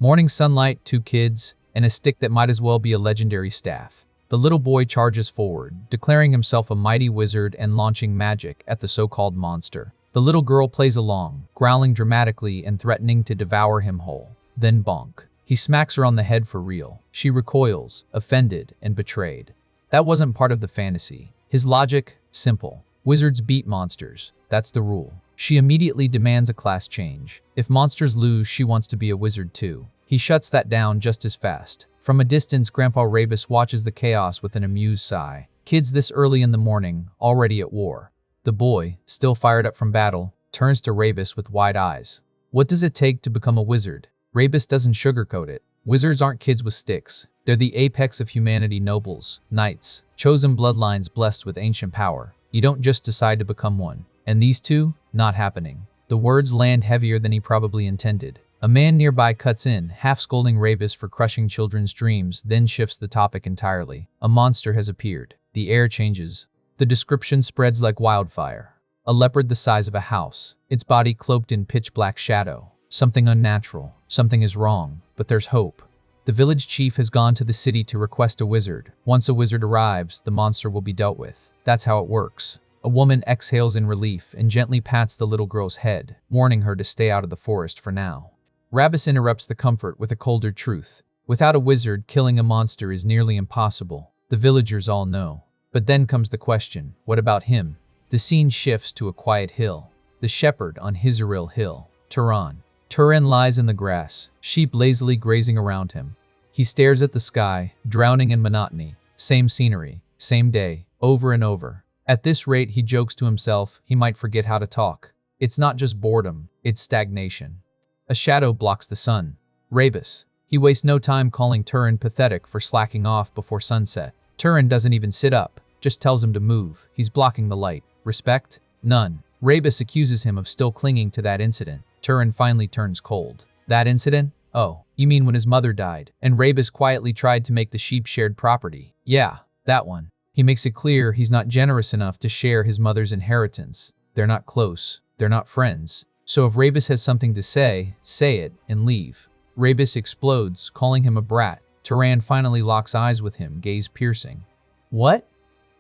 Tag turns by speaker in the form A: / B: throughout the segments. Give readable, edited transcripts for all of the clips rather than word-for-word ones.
A: Morning sunlight, 2 kids, and a stick that might as well be a legendary staff. The little boy charges forward, declaring himself a mighty wizard and launching magic at the so-called monster. The little girl plays along, growling dramatically and threatening to devour him whole. Then bonk. He smacks her on the head for real. She recoils, offended and betrayed. That wasn't part of the fantasy. His logic? Simple. Wizards beat monsters. That's the rule. She immediately demands a class change. If monsters lose, she wants to be a wizard too. He shuts that down just as fast. From a distance, Grandpa Rebus watches the chaos with an amused sigh. Kids this early in the morning, already at war. The boy, still fired up from battle, turns to Rebus with wide eyes. What does it take to become a wizard? Rebus doesn't sugarcoat it. Wizards aren't kids with sticks. They're the apex of humanity, nobles, knights, chosen bloodlines blessed with ancient power. You don't just decide to become one. And these two? Not happening. The words land heavier than he probably intended. A man nearby cuts in, half scolding Rebus for crushing children's dreams, then shifts the topic entirely. A monster has appeared. The air changes. The description spreads like wildfire. A leopard the size of a house, its body cloaked in pitch-black shadow. Something unnatural. Something is wrong, but there's hope. The village chief has gone to the city to request a wizard. Once a wizard arrives, the monster will be dealt with. That's how it works. A woman exhales in relief and gently pats the little girl's head, warning her to stay out of the forest for now. Rebus interrupts the comfort with a colder truth. Without a wizard, killing a monster is nearly impossible. The villagers all know. But then comes the question, what about him? The scene shifts to a quiet hill. The shepherd on Hizaril Hill, Turan. Turan lies in the grass, sheep lazily grazing around him. He stares at the sky, drowning in monotony. Same scenery, same day, over and over. At this rate, he jokes to himself, he might forget how to talk. It's not just boredom, it's stagnation. A shadow blocks the sun. Rebus. He wastes no time calling Turan pathetic for slacking off before sunset. Turan doesn't even sit up, just tells him to move. He's blocking the light. Respect? None. Rebus accuses him of still clinging to that incident. Turan finally turns cold. That incident? Oh, you mean when his mother died, and Rebus quietly tried to make the sheep shared property? Yeah, that one. He makes it clear he's not generous enough to share his mother's inheritance. They're not close. They're not friends. So if Rebus has something to say it and leave. Rebus explodes, calling him a brat. Turan finally locks eyes with him, gaze piercing. What?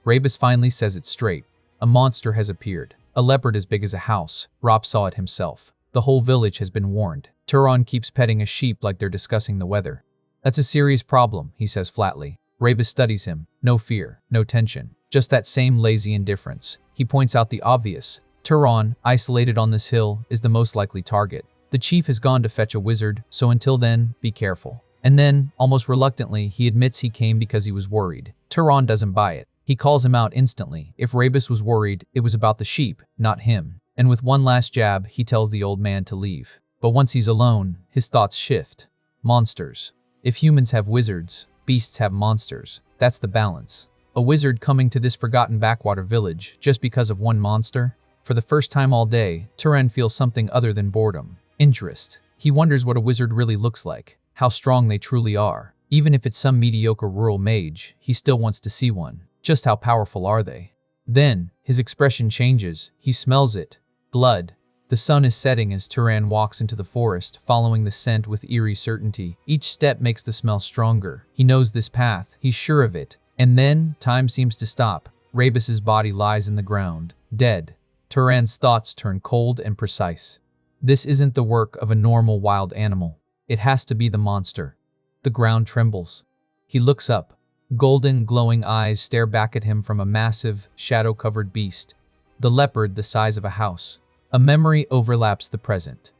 A: Rebus finally says it straight. A monster has appeared. A leopard as big as a house. Rob saw it himself. The whole village has been warned. Turan keeps petting a sheep like they're discussing the weather. That's a serious problem, he says flatly. Rebus studies him. No fear, no tension. Just that same lazy indifference. He points out the obvious. Turan, isolated on this hill, is the most likely target. The chief has gone to fetch a wizard, so until then, be careful. And then, almost reluctantly, he admits he came because he was worried. Turan doesn't buy it. He calls him out instantly. If Rebus was worried, it was about the sheep, not him. And with one last jab, he tells the old man to leave. But once he's alone, his thoughts shift. Monsters. If humans have wizards, beasts have monsters. That's the balance. A wizard coming to this forgotten backwater village just because of one monster? For the first time all day, Turan feels something other than boredom. Interest. He wonders what a wizard really looks like, how strong they truly are. Even if it's some mediocre rural mage, he still wants to see one. Just how powerful are they? Then, his expression changes. He smells it. Blood. The sun is setting as Turan walks into the forest, following the scent with eerie certainty. Each step makes the smell stronger. He knows this path. He's sure of it. And then, time seems to stop. Rebus's body lies in the ground, dead. Turan's thoughts turn cold and precise. This isn't the work of a normal wild animal. It has to be the monster. The ground trembles. He looks up. Golden, glowing eyes stare back at him from a massive, shadow-covered beast. The leopard the size of a house. A memory overlaps the present.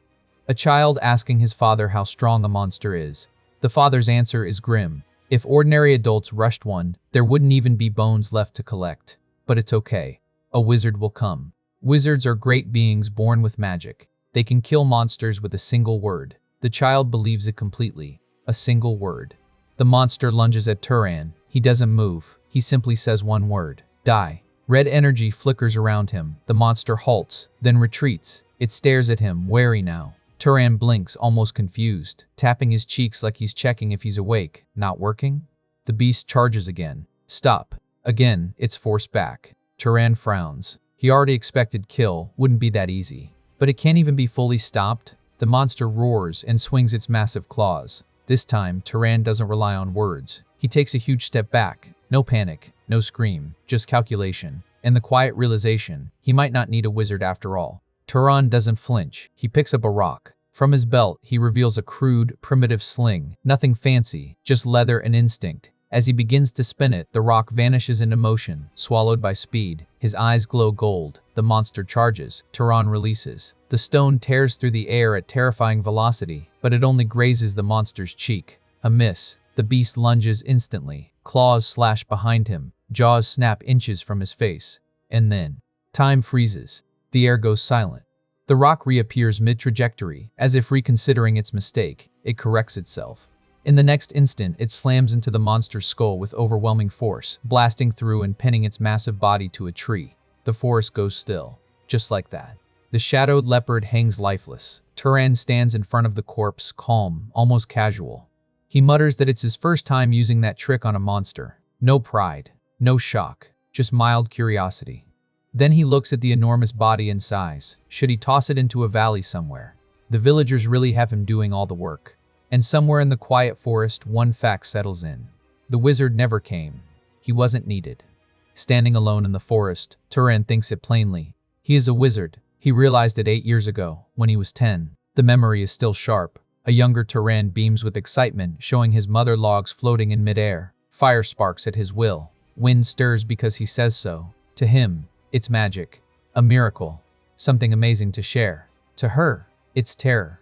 A: A child asking his father how strong a monster is. The father's answer is grim. If ordinary adults rushed one, there wouldn't even be bones left to collect. But it's okay. A wizard will come. Wizards are great beings born with magic. They can kill monsters with a single word. The child believes it completely. A single word. The monster lunges at Turan. He doesn't move. He simply says one word. Die. Red energy flickers around him. The monster halts, then retreats. It stares at him, wary now. Turan blinks, almost confused, tapping his cheeks like he's checking if he's awake. Not working? The beast charges again. Stop. Again, it's forced back. Turan frowns. He already expected kill. Wouldn't be that easy. But it can't even be fully stopped. The monster roars and swings its massive claws. This time, Turan doesn't rely on words. He takes a huge step back. No panic, no scream, just calculation, and the quiet realization he might not need a wizard after all. Turan doesn't flinch. He picks up a rock. From his belt, he reveals a crude, primitive sling. Nothing fancy, just leather and instinct. As he begins to spin it, the rock vanishes into motion, swallowed by speed. His eyes glow gold. The monster charges. Turan releases. The stone tears through the air at terrifying velocity, but it only grazes the monster's cheek. A miss. The beast lunges instantly. Claws slash behind him. Jaws snap inches from his face. And then, time freezes. The air goes silent. The rock reappears mid-trajectory, as if reconsidering its mistake. It corrects itself. In the next instant, it slams into the monster's skull with overwhelming force, blasting through and pinning its massive body to a tree. The forest goes still. Just like that. The shadowed leopard hangs lifeless. Turan stands in front of the corpse, calm, almost casual. He mutters that it's his first time using that trick on a monster. No pride, no shock, just mild curiosity. Then he looks at the enormous body and sighs. Should he toss it into a valley somewhere? The villagers really have him doing all the work. And somewhere in the quiet forest, one fact settles in. The wizard never came. He wasn't needed. Standing alone in the forest, Turan thinks it plainly. He is a wizard. He realized it 8 years ago, when he was 10. The memory is still sharp. A younger Turan beams with excitement, showing his mother logs floating in midair. Fire sparks at his will. Wind stirs because he says so. To him, it's magic. A miracle. Something amazing to share. To her, it's terror.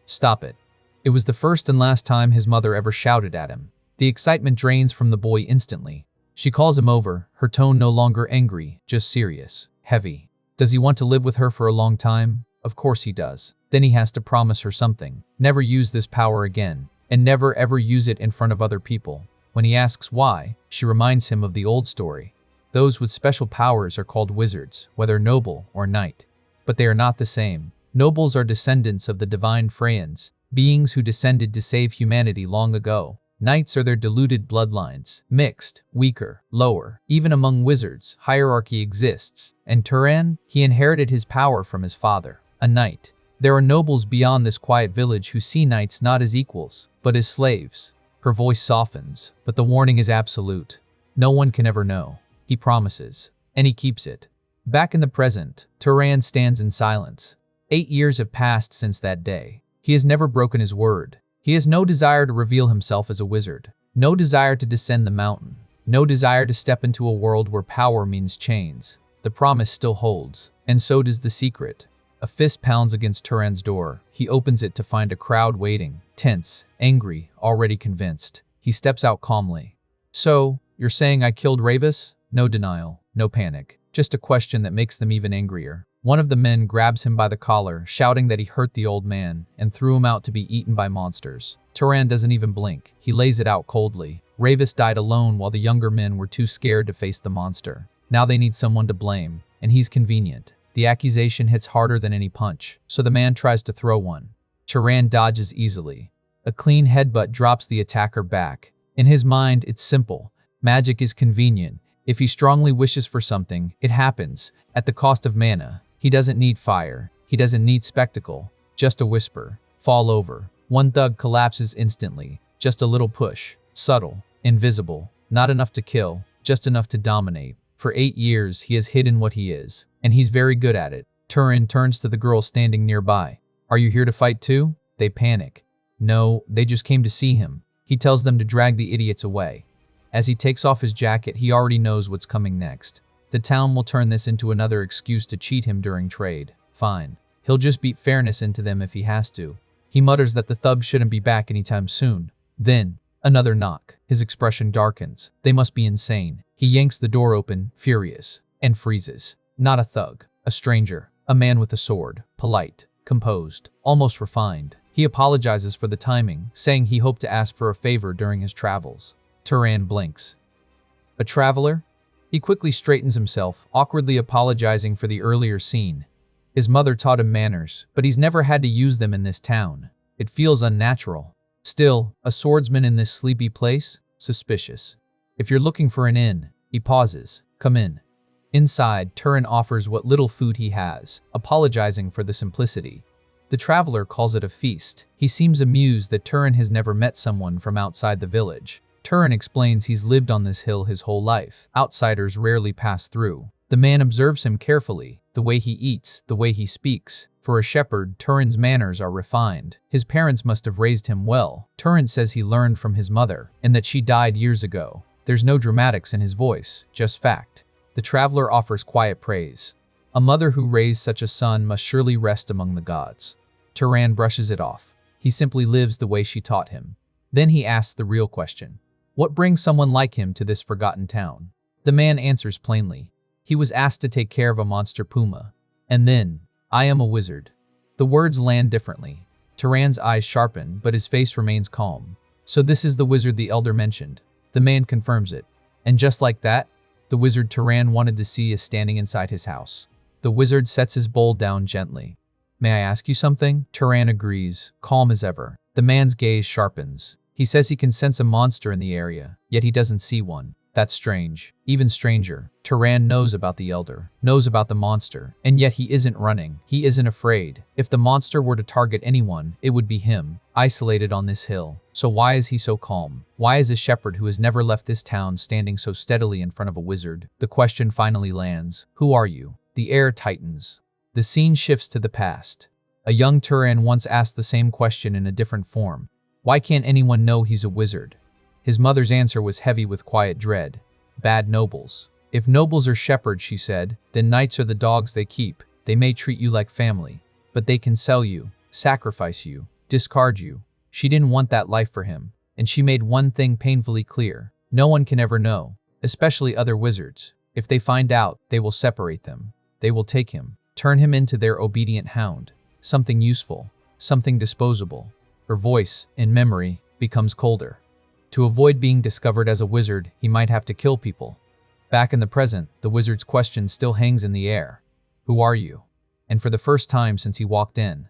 A: Stop it. It was the first and last time his mother ever shouted at him. The excitement drains from the boy instantly. She calls him over, her tone no longer angry, just serious, heavy. Does he want to live with her for a long time? Of course he does. Then he has to promise her something. Never use this power again, and never ever use it in front of other people. When he asks why, she reminds him of the old story. Those with special powers are called wizards, whether noble or knight. But they are not the same. Nobles are descendants of the divine Freyans, beings who descended to save humanity long ago. Knights are their diluted bloodlines, mixed, weaker, lower. Even among wizards, hierarchy exists, and Turan, he inherited his power from his father, a knight. There are nobles beyond this quiet village who see knights not as equals, but as slaves. Her voice softens, but the warning is absolute. No one can ever know. He promises, and he keeps it. Back in the present, Turan stands in silence. 8 years have passed since that day. He has never broken his word. He has no desire to reveal himself as a wizard, no desire to descend the mountain, no desire to step into a world where power means chains. The promise still holds, and so does the secret. A fist pounds against Turan's door. He opens it to find a crowd waiting, tense, angry, already convinced. He steps out calmly. So, you're saying I killed Rebus? No denial, no panic, just a question that makes them even angrier. One of the men grabs him by the collar, shouting that he hurt the old man and threw him out to be eaten by monsters. Turan doesn't even blink. He lays it out coldly. Rebus died alone while the younger men were too scared to face the monster. Now they need someone to blame, and he's convenient. The accusation hits harder than any punch, so the man tries to throw one. Turan dodges easily. A clean headbutt drops the attacker back. In his mind, it's simple. Magic is convenient. If he strongly wishes for something, it happens, at the cost of mana. He doesn't need fire. He doesn't need spectacle. Just a whisper. Fall over. One thug collapses instantly. Just a little push. Subtle. Invisible. Not enough to kill. Just enough to dominate. For 8 years, he has hidden what he is. And he's very good at it. Turan turns to the girl standing nearby. Are you here to fight too? They panic. No, they just came to see him. He tells them to drag the idiots away. As he takes off his jacket, he already knows what's coming next. The town will turn this into another excuse to cheat him during trade. Fine. He'll just beat fairness into them if he has to. He mutters that the thugs shouldn't be back anytime soon. Then, another knock. His expression darkens. They must be insane. He yanks the door open, furious, and freezes. Not a thug. A stranger. A man with a sword. Polite. Composed. Almost refined. He apologizes for the timing, saying he hoped to ask for a favor during his travels. Turan blinks. A traveler? He quickly straightens himself, awkwardly apologizing for the earlier scene. His mother taught him manners, but he's never had to use them in this town. It feels unnatural. Still, a swordsman in this sleepy place? Suspicious. If you're looking for an inn, he pauses. Come in. Inside, Turan offers what little food he has, apologizing for the simplicity. The traveler calls it a feast. He seems amused that Turan has never met someone from outside the village. Turan explains he's lived on this hill his whole life. Outsiders rarely pass through. The man observes him carefully, the way he eats, the way he speaks. For a shepherd, Turan's manners are refined. His parents must have raised him well. Turan says he learned from his mother, and that she died years ago. There's no dramatics in his voice, just fact. The traveler offers quiet praise. A mother who raised such a son must surely rest among the gods. Turan brushes it off. He simply lives the way she taught him. Then he asks the real question. What brings someone like him to this forgotten town? The man answers plainly. He was asked to take care of a monster puma. And then, I am a wizard. The words land differently. Turan's eyes sharpen, but his face remains calm. So this is the wizard the elder mentioned. The man confirms it. And just like that, the wizard Turan wanted to see is standing inside his house. The wizard sets his bowl down gently. May I ask you something? Turan agrees, calm as ever. The man's gaze sharpens. He says he can sense a monster in the area, yet he doesn't see one. That's strange. Even stranger, Turan knows about the elder, knows about the monster, and yet he isn't running. He isn't afraid. If the monster were to target anyone, it would be him, isolated on this hill. So why is he so calm? Why is a shepherd who has never left this town standing so steadily in front of a wizard? The question finally lands. Who are you? The air tightens. The scene shifts to the past. A young Turan once asked the same question in a different form. Why can't anyone know he's a wizard? His mother's answer was heavy with quiet dread. Bad nobles. If nobles are shepherds, she said, then knights are the dogs they keep. They may treat you like family, but they can sell you, sacrifice you, discard you. She didn't want that life for him, and she made one thing painfully clear. No one can ever know, especially other wizards. If they find out, they will separate them. They will take him, turn him into their obedient hound. Something useful, something disposable. Her voice, in memory, becomes colder. To avoid being discovered as a wizard, he might have to kill people. Back in the present, the wizard's question still hangs in the air. Who are you? And for the first time since he walked in,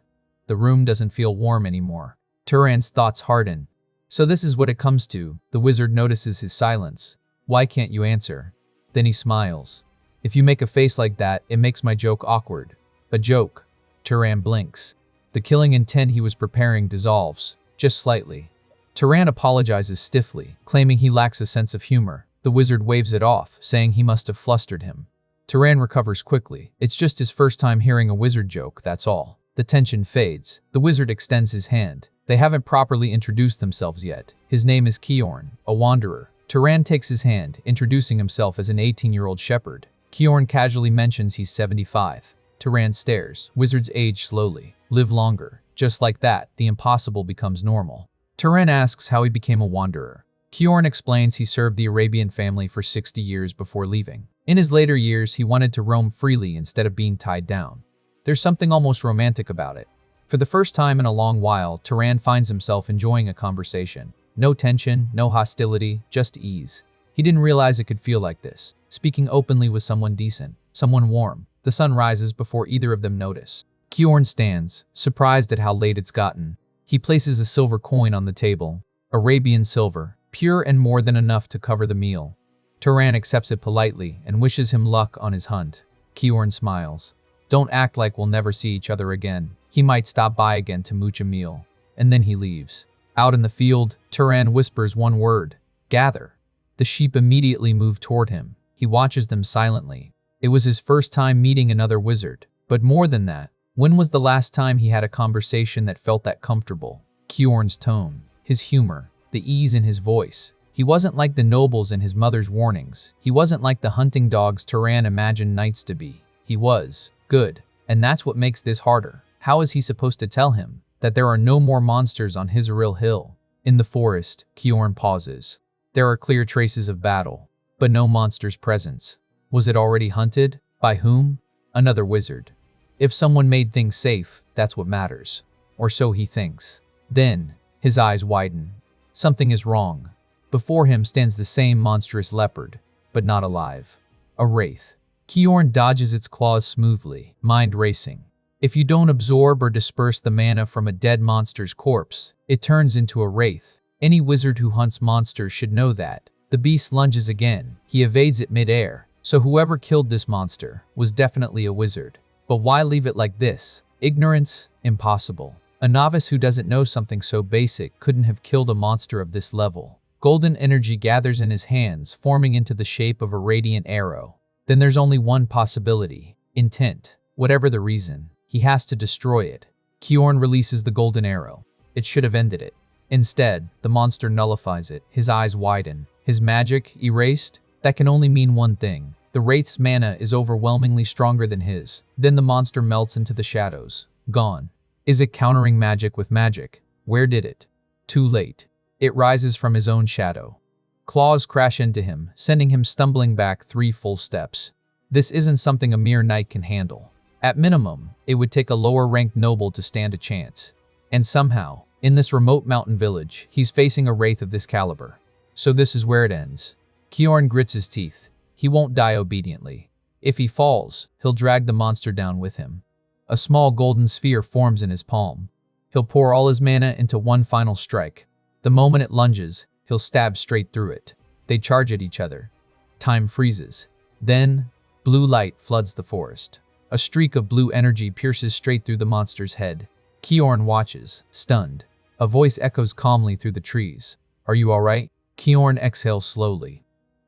A: the room doesn't feel warm anymore. Turan's thoughts harden. So this is what it comes to. The wizard notices his silence. Why can't you answer? Then he smiles. If you make a face like that, it makes my joke awkward. A joke. Turan blinks. The killing intent he was preparing dissolves, just slightly. Turan apologizes stiffly, claiming he lacks a sense of humor. The wizard waves it off, saying he must have flustered him. Turan recovers quickly. It's just his first time hearing a wizard joke, that's all. The tension fades. The wizard extends his hand. They haven't properly introduced themselves yet. His name is Kiorn, a wanderer. Turan takes his hand, introducing himself as an 18-year-old shepherd. Kiorn casually mentions he's 75. Turan stares. Wizards age slowly, live longer. Just like that, the impossible becomes normal. Turan asks how he became a wanderer. Kiorn explains he served the Arabian family for 60 years before leaving. In his later years, he wanted to roam freely instead of being tied down. There's something almost romantic about it. For the first time in a long while, Turan finds himself enjoying a conversation. No tension, no hostility, just ease. He didn't realize it could feel like this, speaking openly with someone decent, someone warm. The sun rises before either of them notice. Kiorn stands, surprised at how late it's gotten. He places a silver coin on the table. Arabian silver, pure and more than enough to cover the meal. Turan accepts it politely and wishes him luck on his hunt. Kiorn smiles. Don't act like we'll never see each other again. He might stop by again to mooch a meal. And then he leaves. Out in the field, Turan whispers one word. Gather. The sheep immediately move toward him. He watches them silently. It was his first time meeting another wizard. But more than that, when was the last time he had a conversation that felt that comfortable? Kiorn's tone, his humor, the ease in his voice. He wasn't like the nobles in his mother's warnings. He wasn't like the hunting dogs Turan imagined knights to be. He was good. And that's what makes this harder. How is he supposed to tell him that there are no more monsters on Hizaril Hill? In the forest, Kiorn pauses. There are clear traces of battle, but no monster's presence. Was it already hunted? By whom? Another wizard. If someone made things safe, that's what matters. Or so he thinks. Then, his eyes widen. Something is wrong. Before him stands the same monstrous leopard, but not alive. A wraith. Kiorn dodges its claws smoothly, mind racing. If you don't absorb or disperse the mana from a dead monster's corpse, it turns into a wraith. Any wizard who hunts monsters should know that. The beast lunges again. He evades it mid-air. So whoever killed this monster was definitely a wizard. But why leave it like this? Ignorance, impossible. A novice who doesn't know something so basic couldn't have killed a monster of this level. Golden energy gathers in his hands, forming into the shape of a radiant arrow. Then there's only one possibility: intent. Whatever the reason, he has to destroy it. Kjorn releases the golden arrow. It should have ended it. Instead, the monster nullifies it. His eyes widen. His magic erased? That can only mean one thing. The Wraith's mana is overwhelmingly stronger than his. Then the monster melts into the shadows. Gone. Is it countering magic with magic? Where did it? Too late. It rises from his own shadow. Claws crash into him, sending him stumbling back 3 full steps. This isn't something a mere knight can handle. At minimum, it would take a lower-ranked noble to stand a chance. And somehow, in this remote mountain village, he's facing a wraith of this caliber. So this is where it ends. Kjorn grits his teeth. He won't die obediently. If he falls, he'll drag the monster down with him. A small golden sphere forms in his palm. He'll pour all his mana into one final strike. The moment it lunges, he'll stab straight through it. They charge at each other. Time freezes. Then, blue light floods the forest. A streak of blue energy pierces straight through the monster's head. Kjorn watches, stunned. A voice echoes calmly through the trees. "Are you alright?" Kjorn exhales slowly.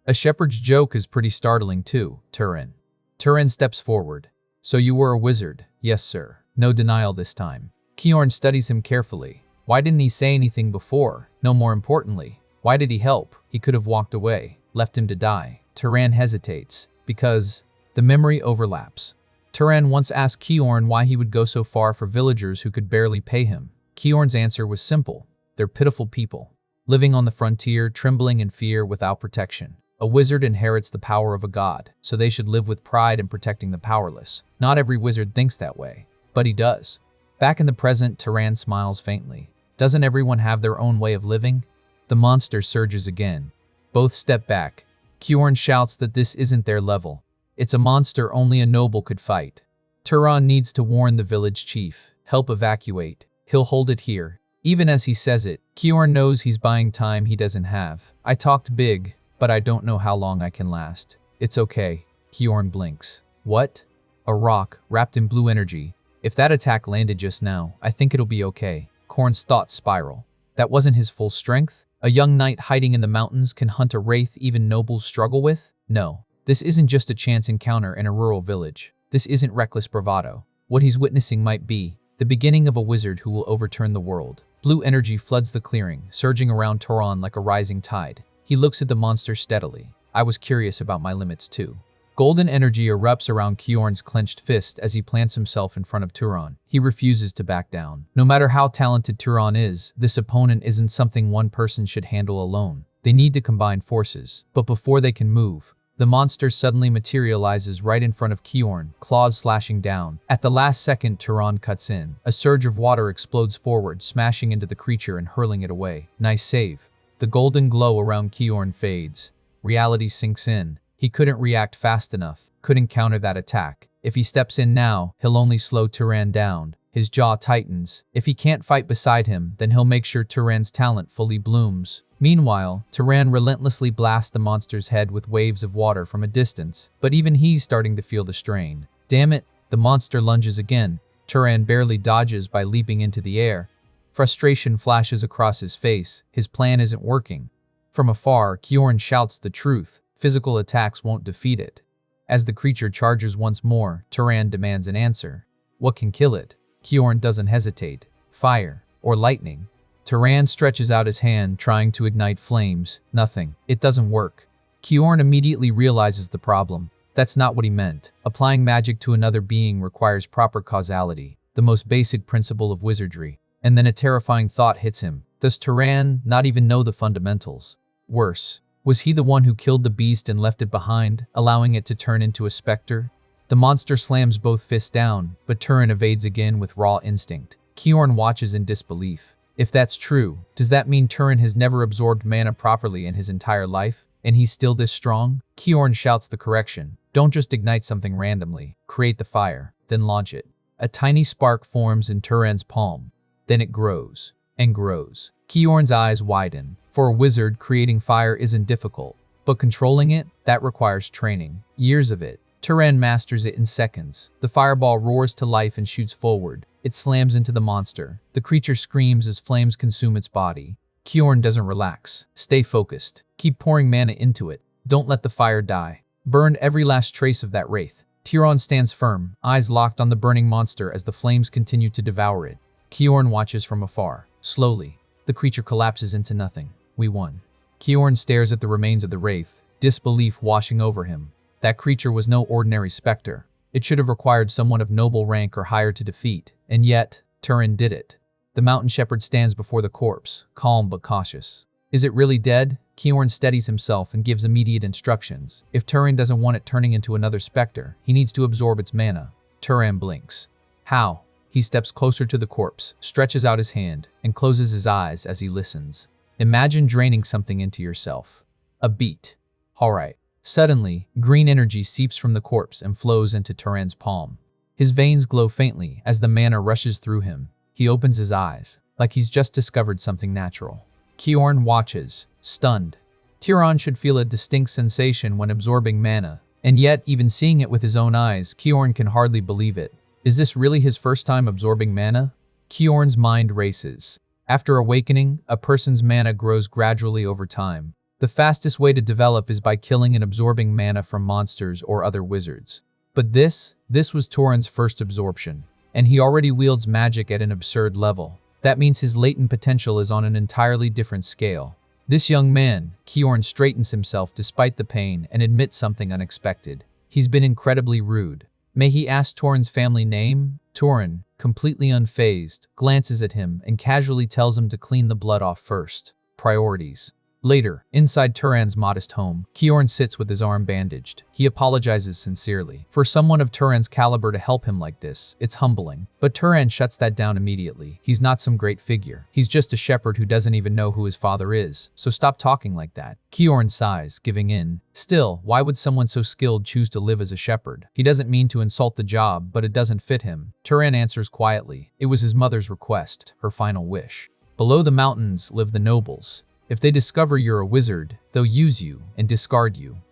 A: A shepherd's joke is pretty startling too, Turin. Turin steps forward. "So you were a wizard?" "Yes, sir." No denial this time. Kjorn studies him carefully. Why didn't he say anything before? No, more importantly, why did he help? He could have walked away, left him to die. Turin hesitates, because the memory overlaps. Turin once asked Kjorn why he would go so far for villagers who could barely pay him. Kjorn's answer was simple: they're pitiful people, living on the frontier, trembling in fear without protection. A wizard inherits the power of a god, so they should live with pride in protecting the powerless. Not every wizard thinks that way, but he does. Back in the present, Turin smiles faintly. Doesn't everyone have their own way of living? The monster surges again. Both step back. Kjorn shouts that this isn't their level. It's a monster only a noble could fight. Turin needs to warn the village chief. Help evacuate. He'll hold it here. Even as he says it, Kjorn knows he's buying time he doesn't have. I talked big, but I don't know how long I can last. It's okay. Kjorn blinks. What? A rock, wrapped in blue energy. If that attack landed just now, I think it'll be okay. Korn's thoughts spiral. That wasn't his full strength? A young knight hiding in the mountains can hunt a wraith even nobles struggle with? No. This isn't just a chance encounter in a rural village. This isn't reckless bravado. What he's witnessing might be the beginning of a wizard who will overturn the world. Blue energy floods the clearing, surging around Turin like a rising tide. He looks at the monster steadily. I was curious about my limits too. Golden energy erupts around Kjorn's clenched fist as he plants himself in front of Turin. He refuses to back down. No matter how talented Turin is, this opponent isn't something one person should handle alone. They need to combine forces. But before they can move, the monster suddenly materializes right in front of Kjorn, claws slashing down. At the last second, Turin cuts in. A surge of water explodes forward, smashing into the creature and hurling it away. Nice save. The golden glow around Kjorn fades. Reality sinks in. He couldn't react fast enough, couldn't counter that attack. If he steps in now, he'll only slow Turin down. His jaw tightens. If he can't fight beside him, then he'll make sure Turin's talent fully blooms. Meanwhile, Turin relentlessly blasts the monster's head with waves of water from a distance, but even he's starting to feel the strain. Damn it, the monster lunges again. Turin barely dodges by leaping into the air. Frustration flashes across his face. His plan isn't working. From afar, Kjorn shouts the truth. Physical attacks won't defeat it. As the creature charges once more, Turin demands an answer. What can kill it? Kjorn doesn't hesitate. Fire or lightning? Turin stretches out his hand, trying to ignite flames. Nothing. It doesn't work. Kjorn immediately realizes the problem. That's not what he meant. Applying magic to another being requires proper causality, the most basic principle of wizardry. And then a terrifying thought hits him. Does Turin not even know the fundamentals? Worse, was he the one who killed the beast and left it behind, allowing it to turn into a specter? The monster slams both fists down, but Turin evades again with raw instinct. Kjorn watches in disbelief. If that's true, does that mean Turin has never absorbed mana properly in his entire life, and he's still this strong? Kjorn shouts the correction. Don't just ignite something randomly. Create the fire, then launch it. A tiny spark forms in Turin's palm. Then it grows and grows. Kjorn's eyes widen. For a wizard, creating fire isn't difficult, but controlling it, that requires training. Years of it. Turan masters it in seconds. The fireball roars to life and shoots forward. It slams into the monster. The creature screams as flames consume its body. Kjorn doesn't relax. Stay focused. Keep pouring mana into it. Don't let the fire die. Burn every last trace of that wraith. Tyron stands firm, eyes locked on the burning monster as the flames continue to devour it. Kjorn watches from afar. Slowly, the creature collapses into nothing. We won. Kjorn stares at the remains of the wraith, disbelief washing over him. That creature was no ordinary specter. It should have required someone of noble rank or higher to defeat, and yet, Turin did it. The mountain shepherd stands before the corpse, calm but cautious. Is it really dead? Kjorn steadies himself and gives immediate instructions. If Turin doesn't want it turning into another specter, he needs to absorb its mana. Turin blinks. How? He steps closer to the corpse, stretches out his hand, and closes his eyes as he listens. Imagine draining something into yourself. A beat. Alright. Suddenly, green energy seeps from the corpse and flows into Turin's palm. His veins glow faintly as the mana rushes through him. He opens his eyes, like he's just discovered something natural. Kjorn watches, stunned. Tyron should feel a distinct sensation when absorbing mana, and yet, even seeing it with his own eyes, Kjorn can hardly believe it. Is this really his first time absorbing mana? Kjorn's mind races. After awakening, a person's mana grows gradually over time. The fastest way to develop is by killing and absorbing mana from monsters or other wizards. But this was Turin's first absorption, and he already wields magic at an absurd level. That means his latent potential is on an entirely different scale. This young man, Kjorn, straightens himself despite the pain and admits something unexpected. He's been incredibly rude. May he ask Turin's family name? Turin, completely unfazed, glances at him and casually tells him to clean the blood off first. Priorities. Later, inside Turin's modest home, Kjorn sits with his arm bandaged. He apologizes sincerely. For someone of Turin's caliber to help him like this, it's humbling. But Turin shuts that down immediately. He's not some great figure. He's just a shepherd who doesn't even know who his father is. So stop talking like that. Kjorn sighs, giving in. Still, why would someone so skilled choose to live as a shepherd? He doesn't mean to insult the job, but it doesn't fit him. Turin answers quietly. It was his mother's request, her final wish. Below the mountains live the nobles. If they discover you're a wizard, they'll use you and discard you.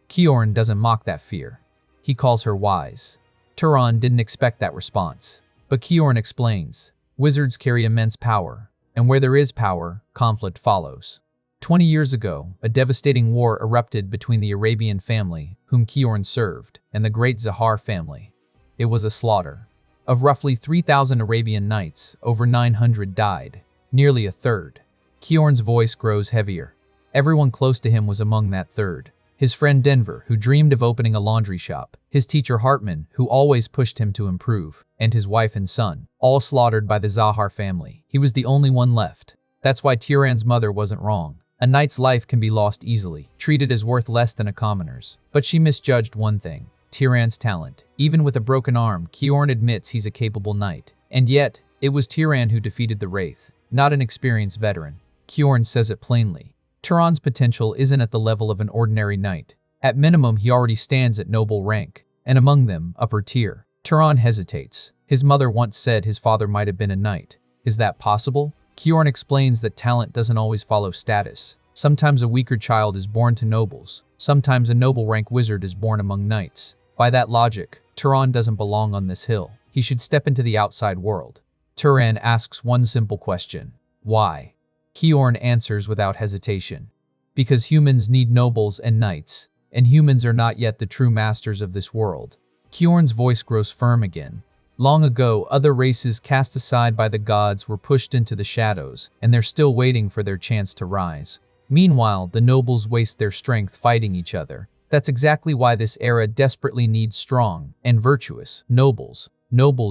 A: Kjorn doesn't mock that fear. He calls her wise. Turin didn't expect that response. But Kjorn explains, wizards carry immense power, and where there is power, conflict follows. 20 years ago, a devastating war erupted between the Arabian family, whom Kjorn served, and the great Zahar family. It was a slaughter. Of roughly 3,000 Arabian knights, over 900 died, nearly a third. Kjorn's voice grows heavier. Everyone close to him was among that third. His friend Denver, who dreamed of opening a laundry shop, his teacher Hartman, who always pushed him to improve, and his wife and son, all slaughtered by the Zahar family. He was the only one left. That's why Turin's mother wasn't wrong. A knight's life can be lost easily, treated as worth less than a commoner's. But she misjudged one thing, Turin's talent. Even with a broken arm, Kjorn admits he's a capable knight. And yet, it was Turin who defeated the Wraith, not an experienced veteran. Kjorn says it plainly. Turin's potential isn't at the level of an ordinary knight. At minimum, he already stands at noble rank, and among them, upper tier. Turin hesitates. His mother once said his father might have been a knight. Is that possible? Kjorn explains that talent doesn't always follow status. Sometimes a weaker child is born to nobles. Sometimes a noble rank wizard is born among knights. By that logic, Turin doesn't belong on this hill. He should step into the outside world. Turin asks one simple question. Why? Kjorn answers without hesitation. Because humans need nobles and knights, and humans are not yet the true masters of this world. Kjorn's voice grows firm again. Long ago, other races cast aside by the gods were pushed into the shadows, and they're still waiting for their chance to rise. Meanwhile, the nobles waste their strength fighting each other. That's exactly why this era desperately needs strong and virtuous nobles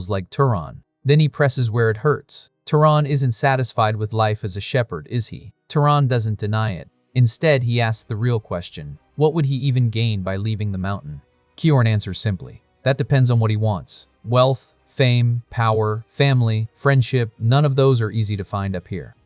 A: like Turin. Then he presses where it hurts. Turin isn't satisfied with life as a shepherd, is he? Turin doesn't deny it. Instead, he asks the real question. What would he even gain by leaving the mountain? Kjorn answers simply. That depends on what he wants. Wealth, fame, power, family, friendship, none of those are easy to find up here.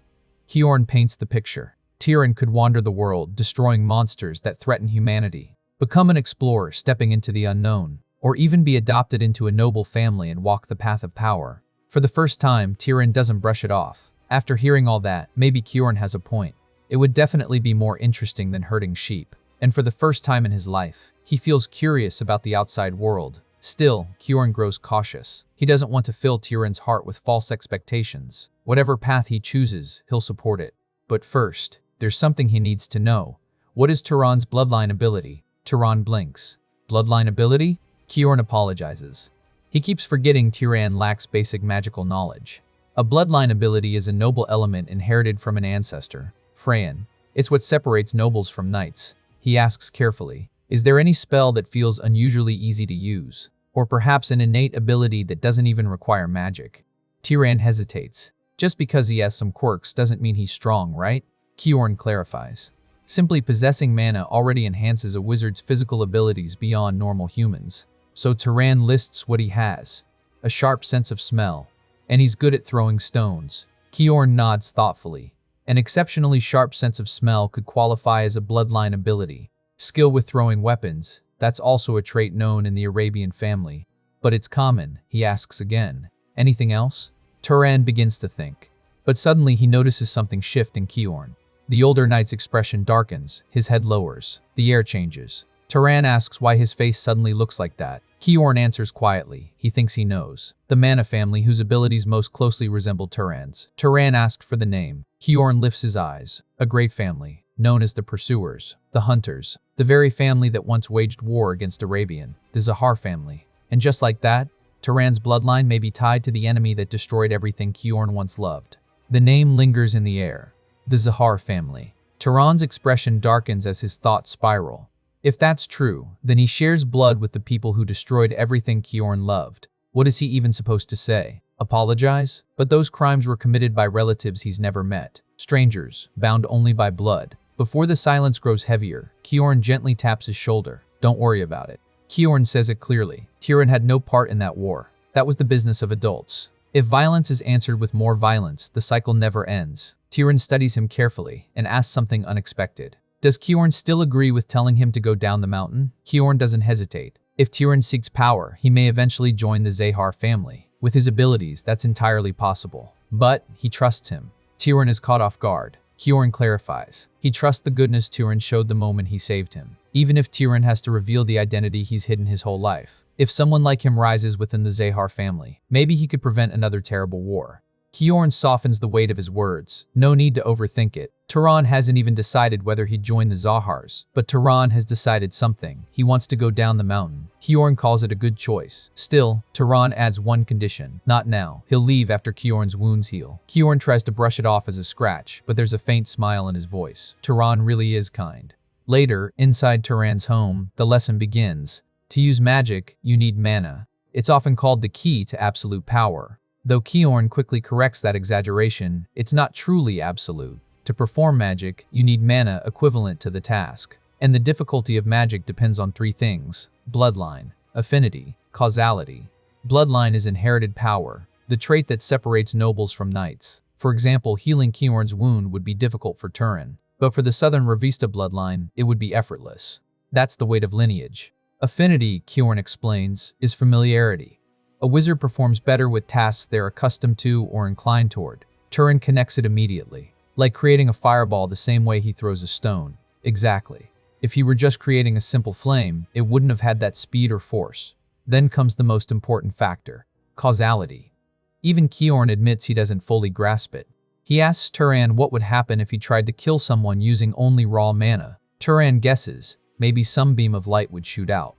A: Kjorn paints the picture. Turin could wander the world, destroying monsters that threaten humanity. Become an explorer, stepping into the unknown. Or even be adopted into a noble family and walk the path of power. For the first time, Turin doesn't brush it off. After hearing all that, maybe Kjorn has a point. It would definitely be more interesting than herding sheep. and for the first time in his life, he feels curious about the outside world. Still, Kjorn grows cautious. He doesn't want to fill Tyran's heart with false expectations. Whatever path he chooses, he'll support it. But first, there's something he needs to know. What is Tyran's bloodline ability? Tyran blinks. Bloodline ability? Kjorn apologizes. He keeps forgetting Tyran lacks basic magical knowledge. A bloodline ability is a noble element inherited from an ancestor. Freyan. It's what separates nobles from knights. He asks carefully, is there any spell that feels unusually easy to use? Or perhaps an innate ability that doesn't even require magic? Tyran hesitates. Just because he has some quirks doesn't mean he's strong, right? Kjorn clarifies. Simply possessing mana already enhances a wizard's physical abilities beyond normal humans. So Tyran lists what he has. A sharp sense of smell. And he's good at throwing stones. Kjorn nods thoughtfully. An exceptionally sharp sense of smell could qualify as a bloodline ability. Skill with throwing weapons. That's also a trait known in the Arabian family. But it's common, he asks again. Anything else? Tyran begins to think. But suddenly he notices something shift in Kjorn. The older knight's expression darkens, his head lowers. The air changes. Tyran asks why his face suddenly looks like that. Kjorn answers quietly. He thinks he knows. The Mana family, whose abilities most closely resemble Tyran's. Tyran asked for the name. Kjorn lifts his eyes. A great family, known as the Pursuers, the Hunters, the very family that once waged war against Arabian, the Zahar family. And just like that, Tyran's bloodline may be tied to the enemy that destroyed everything Kjorn once loved. The name lingers in the air. The Zahar family. Tyran's expression darkens as his thoughts spiral. If that's true, then he shares blood with the people who destroyed everything Kjorn loved. What is he even supposed to say? Apologize? But those crimes were committed by relatives he's never met. Strangers, bound only by blood. Before the silence grows heavier, Kjorn gently taps his shoulder. Don't worry about it. Kjorn says it clearly. Tyran had no part in that war. That was the business of adults. If violence is answered with more violence, the cycle never ends. Tyran studies him carefully and asks something unexpected. Does Kjorn still agree with telling him to go down the mountain? Kjorn doesn't hesitate. If Tyran seeks power, he may eventually join the Zahar family. With his abilities, that's entirely possible. But he trusts him. Tyran is caught off guard. Kjorn clarifies. He trusts the goodness Tyran showed the moment he saved him. Even if Tyran has to reveal the identity he's hidden his whole life. If someone like him rises within the Zahar family, maybe he could prevent another terrible war. Kjorn softens the weight of his words. No need to overthink it. Tyran hasn't even decided whether he'd join the Zahars, but Tyran has decided something. He wants to go down the mountain. Kjorn calls it a good choice. Still, Tyran adds one condition. Not now. He'll leave after Kjorn's wounds heal. Kjorn tries to brush it off as a scratch, but there's a faint smile in his voice. Tyran really is kind. Later, inside Tyran's home, the lesson begins. To use magic, you need mana. It's often called the key to absolute power. Though Kjorn quickly corrects that exaggeration, it's not truly absolute. To perform magic, you need mana equivalent to the task. And the difficulty of magic depends on three things: bloodline, affinity, causality. Bloodline is inherited power, the trait that separates nobles from knights. For example, healing Kjorn's wound would be difficult for Tyran, but for the Southern Ravista bloodline, it would be effortless. That's the weight of lineage. Affinity, Kjorn explains, is familiarity. A wizard performs better with tasks they're accustomed to or inclined toward. Tyran connects it immediately, like creating a fireball the same way he throws a stone. Exactly. If he were just creating a simple flame, it wouldn't have had that speed or force. Then comes the most important factor: causality. Even Kjorn admits he doesn't fully grasp it. He asks Tyran what would happen if he tried to kill someone using only raw mana. Tyran guesses, maybe some beam of light would shoot out.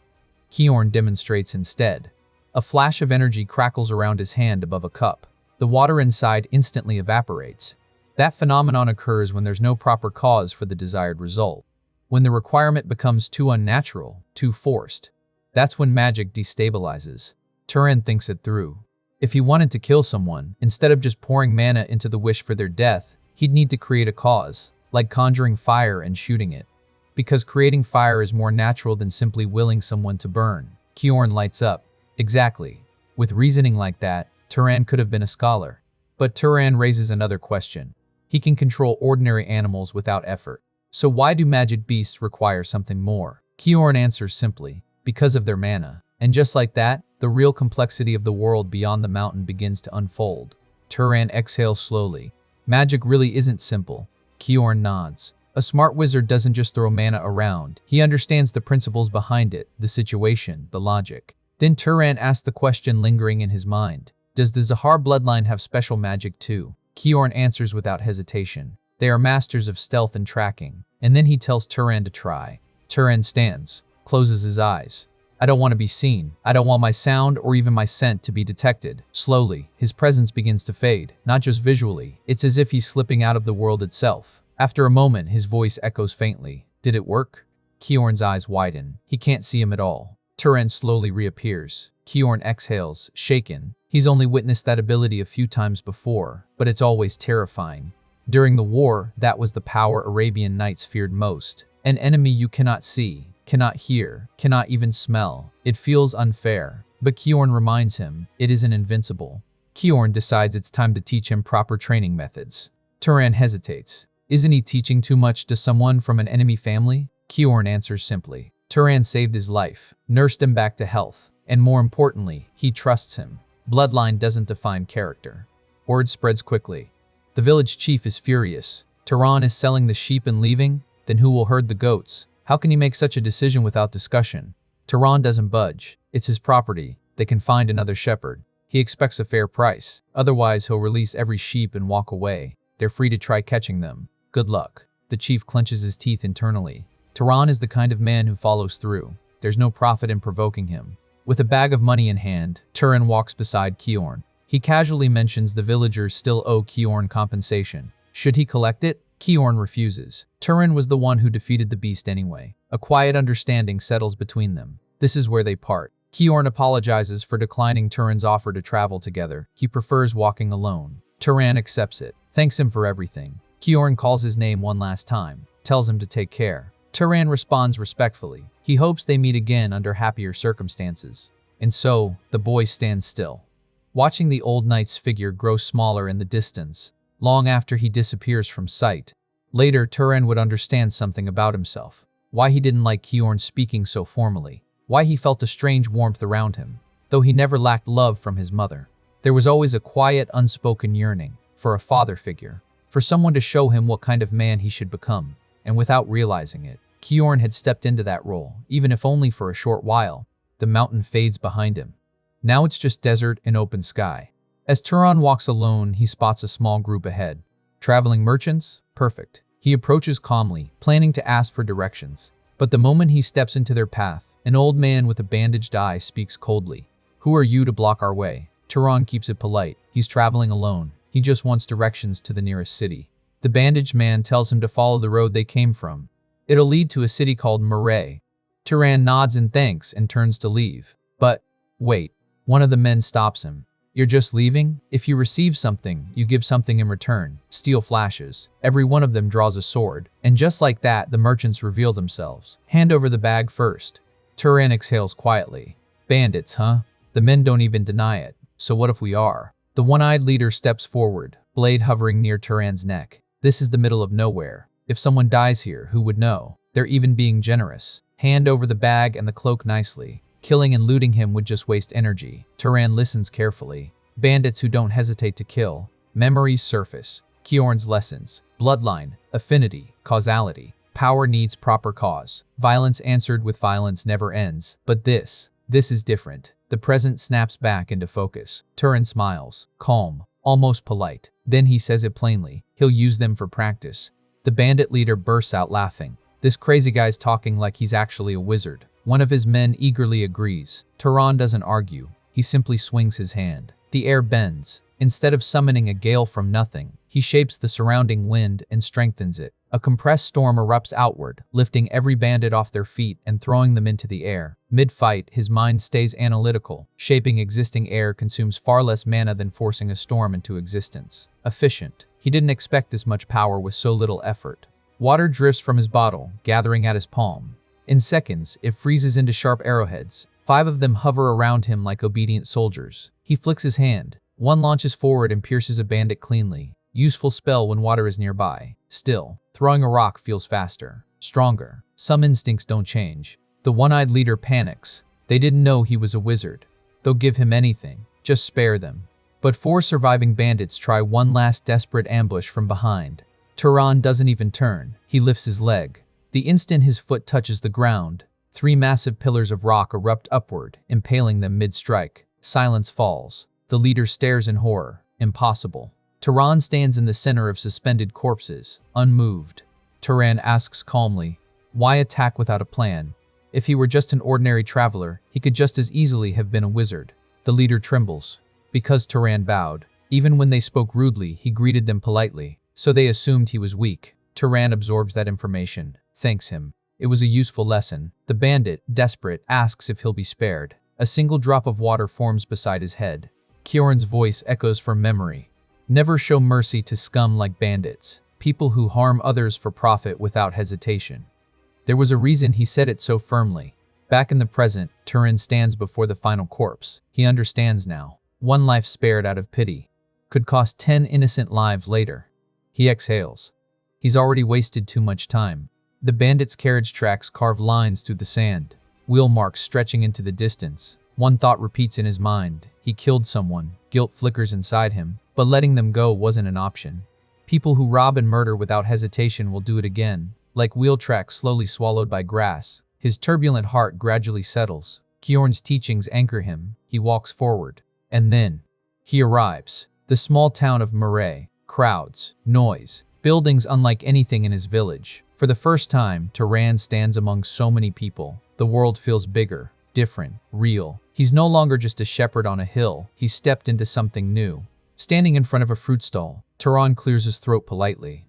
A: Kjorn demonstrates instead. A flash of energy crackles around his hand above a cup. The water inside instantly evaporates. That phenomenon occurs when there's no proper cause for the desired result. When the requirement becomes too unnatural, too forced. That's when magic destabilizes. Tyran thinks it through. If he wanted to kill someone, instead of just pouring mana into the wish for their death, he'd need to create a cause, like conjuring fire and shooting it. Because creating fire is more natural than simply willing someone to burn. Kjorn lights up. Exactly. With reasoning like that, Tyran could have been a scholar. But Tyran raises another question. He can control ordinary animals without effort. So why do magic beasts require something more? Kjorn answers simply, because of their mana. And just like that, the real complexity of the world beyond the mountain begins to unfold. Tyran exhales slowly. Magic really isn't simple. Kjorn nods. A smart wizard doesn't just throw mana around. He understands the principles behind it, the situation, the logic. Then Turan asks the question lingering in his mind. Does the Zahar bloodline have special magic too? Kiorn answers without hesitation. They are masters of stealth and tracking. And then he tells Turan to try. Turan stands, closes his eyes. I don't want to be seen. I don't want my sound or even my scent to be detected. Slowly, his presence begins to fade, not just visually. It's as if he's slipping out of the world itself. After a moment, his voice echoes faintly. Did it work? Kiorn's eyes widen. He can't see him at all. Turan slowly reappears. Kiorn exhales, shaken. He's only witnessed that ability a few times before, but it's always terrifying. During the war, that was the power Arabian knights feared most. An enemy you cannot see, cannot hear, cannot even smell. It feels unfair. But Kiorn reminds him, it isn't invincible. Kiorn decides it's time to teach him proper training methods. Turan hesitates. Isn't he teaching too much to someone from an enemy family? Kiorn answers simply. Turan saved his life, nursed him back to health, and more importantly, he trusts him. Bloodline doesn't define character. Word spreads quickly. The village chief is furious. Turan is selling the sheep and leaving? Then who will herd the goats? How can he make such a decision without discussion? Turan doesn't budge. It's his property. They can find another shepherd. He expects a fair price. Otherwise, he'll release every sheep and walk away. They're free to try catching them. Good luck. The chief clenches his teeth internally. Turan is the kind of man who follows through. There's no profit in provoking him. With a bag of money in hand, Turan walks beside Kiorn. He casually mentions the villagers still owe Kiorn compensation. Should he collect it? Kiorn refuses. Turan was the one who defeated the beast anyway. A quiet understanding settles between them. This is where they part. Kiorn apologizes for declining Turan's offer to travel together. He prefers walking alone. Turan accepts it, thanks him for everything. Kiorn calls his name one last time, tells him to take care. Turan responds respectfully. He hopes they meet again under happier circumstances. And so, the boy stands still, watching the old knight's figure grow smaller in the distance, long after he disappears from sight. Later, Turan would understand something about himself. Why he didn't like Kiorn speaking so formally. Why he felt a strange warmth around him, though he never lacked love from his mother. There was always a quiet, unspoken yearning for a father figure, for someone to show him what kind of man he should become. And without realizing it, Kiorn had stepped into that role, even if only for a short while. The mountain fades behind him. Now it's just desert and open sky. As Turan walks alone, he spots a small group ahead. Traveling merchants? Perfect. He approaches calmly, planning to ask for directions. But the moment he steps into their path, an old man with a bandaged eye speaks coldly. Who are you to block our way? Turan keeps it polite. He's traveling alone. He just wants directions to the nearest city. The bandaged man tells him to follow the road they came from. It'll lead to a city called Murray. Turan nods in thanks and turns to leave. But, wait, one of the men stops him. You're just leaving? If you receive something, you give something in return. Steel flashes. Every one of them draws a sword. And just like that, the merchants reveal themselves. Hand over the bag first. Turan exhales quietly. Bandits, huh? The men don't even deny it. So what if we are? The one-eyed leader steps forward, blade hovering near Turan's neck. This is the middle of nowhere. If someone dies here, who would know? They're even being generous. Hand over the bag and the cloak nicely. Killing and looting him would just waste energy. Turan listens carefully. Bandits who don't hesitate to kill. Memories surface. Kiorn's lessons. Bloodline. Affinity. Causality. Power needs proper cause. Violence answered with violence never ends. But this is different. The present snaps back into focus. Turan smiles. Calm. Almost polite. Then he says it plainly. He'll use them for practice. The bandit leader bursts out laughing. This crazy guy's talking like he's actually a wizard. One of his men eagerly agrees. Turan doesn't argue. He simply swings his hand. The air bends. Instead of summoning a gale from nothing, he shapes the surrounding wind and strengthens it. A compressed storm erupts outward, lifting every bandit off their feet and throwing them into the air. Mid-fight, his mind stays analytical. Shaping existing air consumes far less mana than forcing a storm into existence. Efficient. He didn't expect this much power with so little effort. Water drifts from his bottle, gathering at his palm. In seconds, it freezes into sharp arrowheads. 5 of them hover around him like obedient soldiers. He flicks his hand. One launches forward and pierces a bandit cleanly. Useful spell when water is nearby. Still, throwing a rock feels faster, stronger. Some instincts don't change. The one-eyed leader panics. They didn't know he was a wizard. They'll give him anything. Just spare them. But 4 surviving bandits try one last desperate ambush from behind. Turan doesn't even turn. He lifts his leg. The instant his foot touches the ground, 3 massive pillars of rock erupt upward, impaling them mid-strike. Silence falls. The leader stares in horror. Impossible. Turan stands in the center of suspended corpses, unmoved. Turan asks calmly, "Why attack without a plan? If he were just an ordinary traveler, he could just as easily have been a wizard." The leader trembles. Because Turan bowed. Even when they spoke rudely, he greeted them politely, so they assumed he was weak. Turan absorbs that information, thanks him. It was a useful lesson. The bandit, desperate, asks if he'll be spared. A single drop of water forms beside his head. Kioran's voice echoes from memory. Never show mercy to scum like bandits, people who harm others for profit without hesitation. There was a reason he said it so firmly. Back in the present, Turan stands before the final corpse. He understands now. 1 life spared out of pity could cost 10 innocent lives later. He exhales. He's already wasted too much time. The bandit's carriage tracks carve lines through the sand, wheel marks stretching into the distance. One thought repeats in his mind. He killed someone. Guilt flickers inside him, but letting them go wasn't an option. People who rob and murder without hesitation will do it again, like wheel tracks slowly swallowed by grass. His turbulent heart gradually settles. Kioran's teachings anchor him. He walks forward. And then, he arrives. The small town of Murray. Crowds, noise, buildings unlike anything in his village. For the first time, Turan stands among so many people. The world feels bigger, different, real. He's no longer just a shepherd on a hill. He's stepped into something new. Standing in front of a fruit stall, Turan clears his throat politely.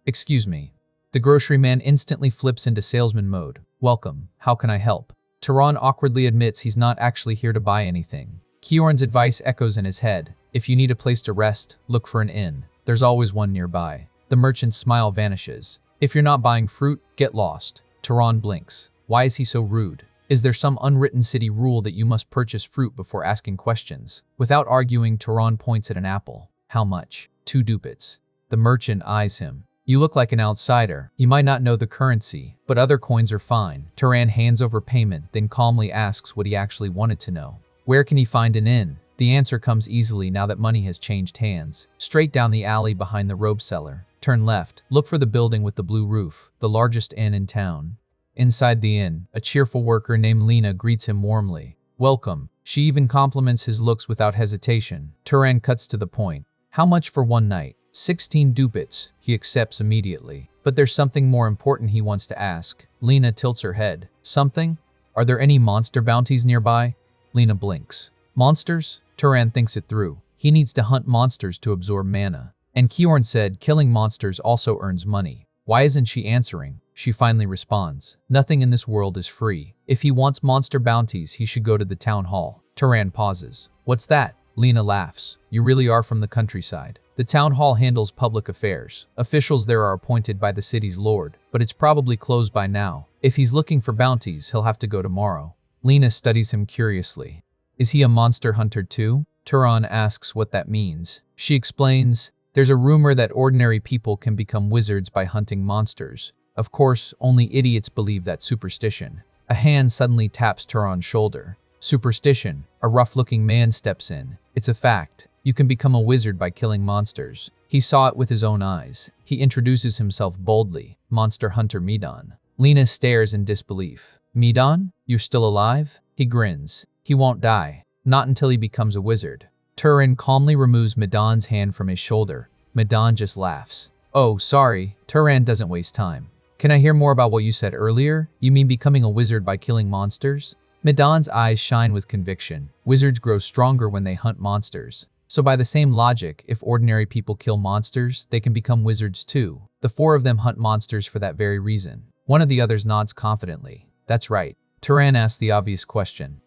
A: "Excuse me." The grocery man instantly flips into salesman mode. "Welcome, how can I help?" Turan awkwardly admits he's not actually here to buy anything. Kioran's advice echoes in his head. If you need a place to rest, look for an inn. There's always one nearby. The merchant's smile vanishes. If you're not buying fruit, get lost. Turan blinks. Why is he so rude? Is there some unwritten city rule that you must purchase fruit before asking questions? Without arguing, Turan points at an apple. How much? 2 ducats. The merchant eyes him. You look like an outsider. You might not know the currency, but other coins are fine. Turan hands over payment, then calmly asks what he actually wanted to know. Where can he find an inn? The answer comes easily now that money has changed hands. Straight down the alley behind the robe seller. Turn left. Look for the building with the blue roof, the largest inn in town. Inside the inn, a cheerful worker named Lena greets him warmly. Welcome. She even compliments his looks without hesitation. Turan cuts to the point. How much for 1 night? 16 ducats. He accepts immediately. But there's something more important he wants to ask. Lena tilts her head. Something? Are there any monster bounties nearby? Lena blinks. Monsters? Turan thinks it through. He needs to hunt monsters to absorb mana. And Kioran said killing monsters also earns money. Why isn't she answering? She finally responds. Nothing in this world is free. If he wants monster bounties, he should go to the town hall. Turan pauses. What's that? Lena laughs. You really are from the countryside. The town hall handles public affairs. Officials there are appointed by the city's lord, but it's probably closed by now. If he's looking for bounties, he'll have to go tomorrow. Lena studies him curiously. Is he a monster hunter too? Turan asks what that means. She explains, there's a rumor that ordinary people can become wizards by hunting monsters. Of course, only idiots believe that superstition. A hand suddenly taps Turan's shoulder. Superstition. A rough-looking man steps in. It's a fact. You can become a wizard by killing monsters. He saw it with his own eyes. He introduces himself boldly. Monster hunter Midan. Lena stares in disbelief. Midan? You're still alive? He grins. He won't die. Not until he becomes a wizard. Turan calmly removes Midan's hand from his shoulder. Midan just laughs. Oh, sorry. Turan doesn't waste time. Can I hear more about what you said earlier? You mean becoming a wizard by killing monsters? Midan's eyes shine with conviction. Wizards grow stronger when they hunt monsters. So by the same logic, if ordinary people kill monsters, they can become wizards too. The 4 of them hunt monsters for that very reason. One of the others nods confidently. That's right. Turan asks the obvious question.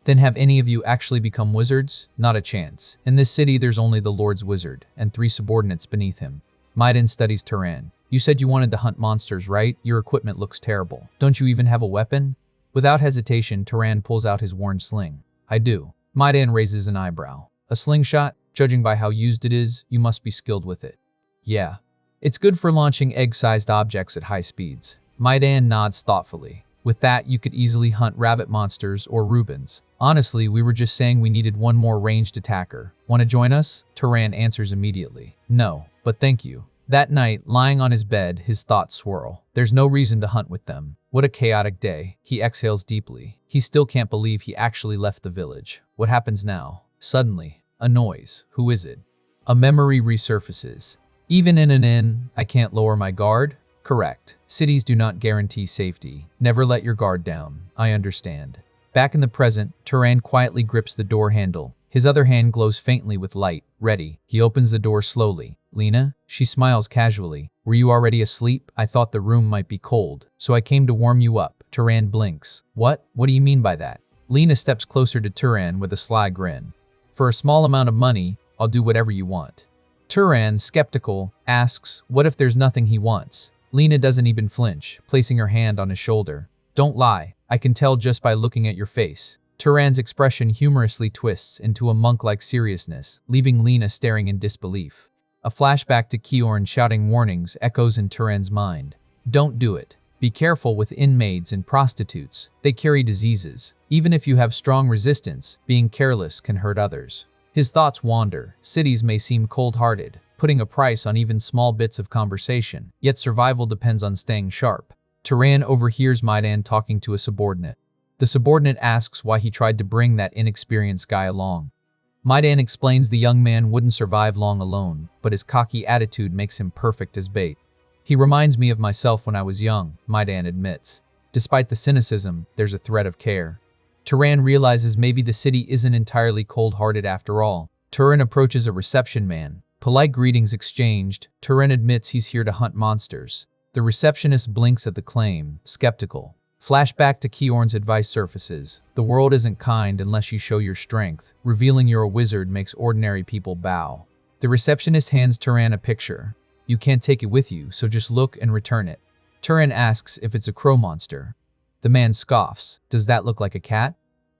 A: Then have any of you actually become wizards? Not a chance. In this city, there's only the Lord's wizard and 3 subordinates beneath him. Midan studies Turan. You said you wanted to hunt monsters, right? Your equipment looks terrible. Don't you even have a weapon? Without hesitation, Turan pulls out his worn sling. I do. Midan raises an eyebrow. A slingshot? Judging by how used it is, you must be skilled with it. Yeah. It's good for launching egg-sized objects at high speeds. Midan nods thoughtfully. With that, you could easily hunt rabbit monsters or Rubens. Honestly, we were just saying we needed one more ranged attacker. Want to join us? Turan answers immediately. No, but thank you. That night, lying on his bed, his thoughts swirl. There's no reason to hunt with them. What a chaotic day. He exhales deeply. He still can't believe he actually left the village. What happens now? Suddenly, a noise. Who is it? A memory resurfaces. Even in an inn, I can't lower my guard? Correct. Cities do not guarantee safety. Never let your guard down. I understand. Back in the present, Turan quietly grips the door handle. His other hand glows faintly with light. Ready. He opens the door slowly. Lena? She smiles casually. Were you already asleep? I thought the room might be cold, so I came to warm you up. Turan blinks. What? What do you mean by that? Lena steps closer to Turan with a sly grin. For a small amount of money, I'll do whatever you want. Turan, skeptical, asks, what if there's nothing he wants? Lena doesn't even flinch, placing her hand on his shoulder. Don't lie. I can tell just by looking at your face. Turan's expression humorously twists into a monk-like seriousness, leaving Lena staring in disbelief. A flashback to Kiorn shouting warnings echoes in Turan's mind. Don't do it. Be careful with inmaids and prostitutes. They carry diseases. Even if you have strong resistance, being careless can hurt others. His thoughts wander. Cities may seem cold-hearted, putting a price on even small bits of conversation, yet survival depends on staying sharp. Turan overhears Maidan talking to a subordinate. The subordinate asks why he tried to bring that inexperienced guy along. Maidan explains the young man wouldn't survive long alone, but his cocky attitude makes him perfect as bait. He reminds me of myself when I was young, Maidan admits. Despite the cynicism, there's a thread of care. Turan realizes maybe the city isn't entirely cold-hearted after all. Turan approaches a reception man. Polite greetings exchanged, Turan admits he's here to hunt monsters. The receptionist blinks at the claim, skeptical. Flashback to Kiorn's advice surfaces. The world isn't kind unless you show your strength. Revealing you're a wizard makes ordinary people bow. The receptionist hands Turan a picture. You can't take it with you, so just look and return it. Turan asks if it's a crow monster. The man scoffs. Does that look like a cat?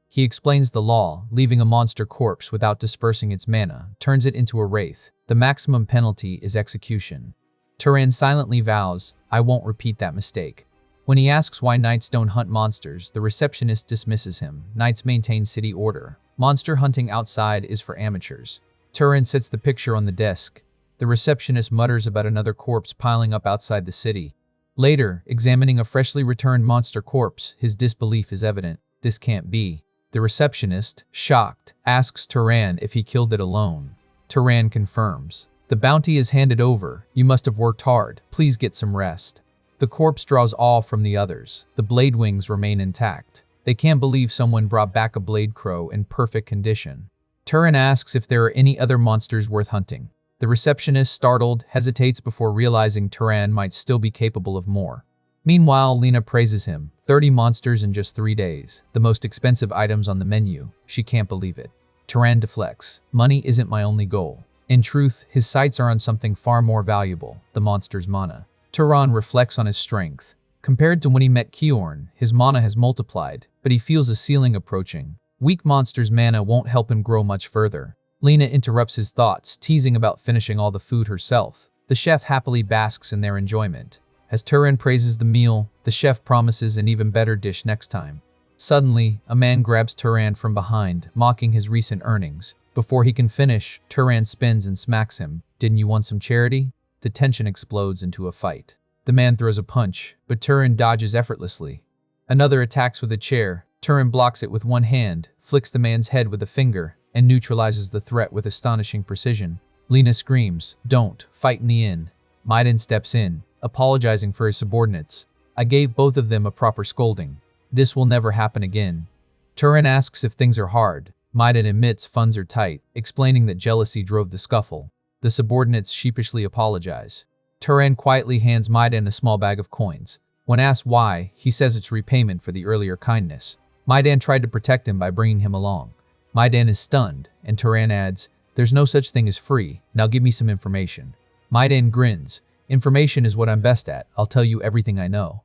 A: He explains the law, leaving a monster corpse without dispersing its mana, turns it into a wraith. The maximum penalty is execution. Turan silently vows, I won't repeat that mistake. When he asks why knights don't hunt monsters, the receptionist dismisses him. Knights maintain city order. Monster hunting outside is for amateurs. Turan sets the picture on the desk. The receptionist mutters about another corpse piling up outside the city. Later, examining a freshly returned monster corpse, his disbelief is evident. This can't be. The receptionist, shocked, asks Turan if he killed it alone. Turan confirms. The bounty is handed over. You must have worked hard. Please get some rest. The corpse draws awe from the others. The blade wings remain intact. They can't believe someone brought back a blade crow in perfect condition. Turan asks if there are any other monsters worth hunting. The receptionist, startled, hesitates before realizing Turan might still be capable of more. Meanwhile, Lena praises him. 30 monsters in just 3 days. The most expensive items on the menu. She can't believe it. Turan deflects. Money isn't my only goal. In truth, his sights are on something far more valuable, the monster's mana. Turan reflects on his strength. Compared to when he met Kiorn, his mana has multiplied, but he feels a ceiling approaching. Weak monster's mana won't help him grow much further. Lena interrupts his thoughts, teasing about finishing all the food herself. The chef happily basks in their enjoyment. As Turan praises the meal, the chef promises an even better dish next time. Suddenly, a man grabs Turan from behind, mocking his recent earnings. Before he can finish, Turan spins and smacks him. Didn't you want some charity? The tension explodes into a fight. The man throws a punch, but Turan dodges effortlessly. Another attacks with a chair. Turan blocks it with one hand, flicks the man's head with a finger, and neutralizes the threat with astonishing precision. Lena screams, "Don't, fight in the inn." Maidan steps in, apologizing for his subordinates. I gave both of them a proper scolding. This will never happen again. Turan asks if things are hard. Maidan admits funds are tight, explaining that jealousy drove the scuffle. The subordinates sheepishly apologize. Turan quietly hands Maidan a small bag of coins. When asked why, he says it's repayment for the earlier kindness. Maidan tried to protect him by bringing him along. Maidan is stunned, and Turan adds, "There's no such thing as free. Now give me some information." Maidan grins. "Information is what I'm best at. I'll tell you everything I know."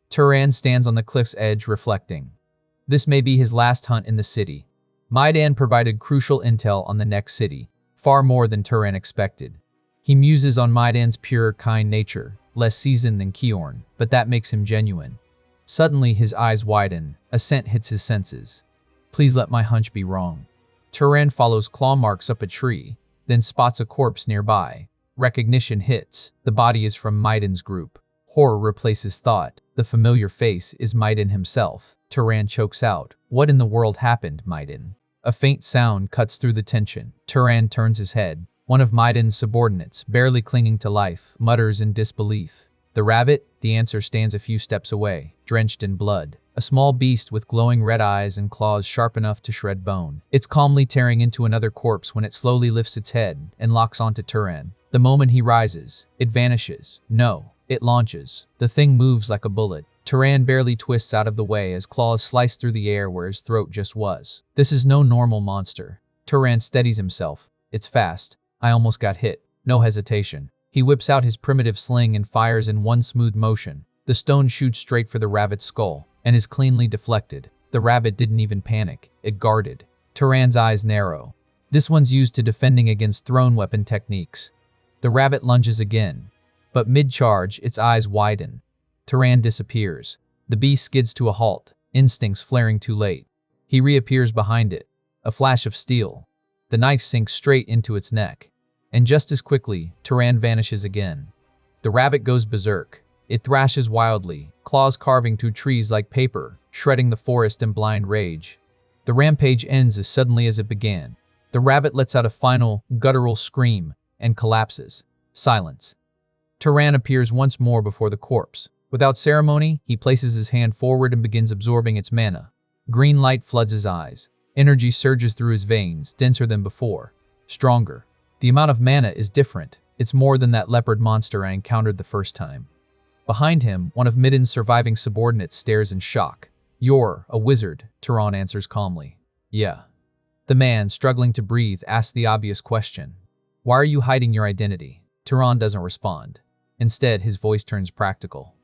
A: Turan stands on the cliff's edge, reflecting. This may be his last hunt in the city. Maidan provided crucial intel on the next city, far more than Turan expected. He muses on Maidan's pure, kind nature, less seasoned than Kiorn, but that makes him genuine. Suddenly, his eyes widen. A scent hits his senses. Please let my hunch be wrong. Turan follows claw marks up a tree, then spots a corpse nearby. Recognition hits. The body is from Maiden's group. Horror replaces thought. The familiar face is Maiden himself. Turan chokes out. What in the world happened, Maiden? A faint sound cuts through the tension. Turan turns his head. One of Maiden's subordinates, barely clinging to life, mutters in disbelief. The rabbit? The answer stands a few steps away, drenched in blood. A small beast with glowing red eyes and claws sharp enough to shred bone. It's calmly tearing into another corpse when it slowly lifts its head and locks onto Turan. The moment he rises, it vanishes. No, it launches. The thing moves like a bullet. Turan barely twists out of the way as claws slice through the air where his throat just was. This is no normal monster. Turan steadies himself. It's fast. I almost got hit. No hesitation. He whips out his primitive sling and fires in one smooth motion. The stone shoots straight for the rabbit's skull and is cleanly deflected. The rabbit didn't even panic. It guarded. Turan's eyes narrow. This one's used to defending against thrown weapon techniques. The rabbit lunges again, but mid-charge, its eyes widen. Turan disappears. The beast skids to a halt, instincts flaring too late. He reappears behind it. A flash of steel. The knife sinks straight into its neck. And just as quickly, Turan vanishes again. The rabbit goes berserk. It thrashes wildly, claws carving through trees like paper, shredding the forest in blind rage. The rampage ends as suddenly as it began. The rabbit lets out a final, guttural scream and collapses. Silence. Turan appears once more before the corpse. Without ceremony, he places his hand forward and begins absorbing its mana. Green light floods his eyes. Energy surges through his veins, denser than before. Stronger. The amount of mana is different. It's more than that leopard monster I encountered the first time. Behind him, one of Midden's surviving subordinates stares in shock. "You're a wizard," Turan answers calmly. "Yeah." The man, struggling to breathe, asks the obvious question. "Why are you hiding your identity?" Turan doesn't respond. Instead, his voice turns practical.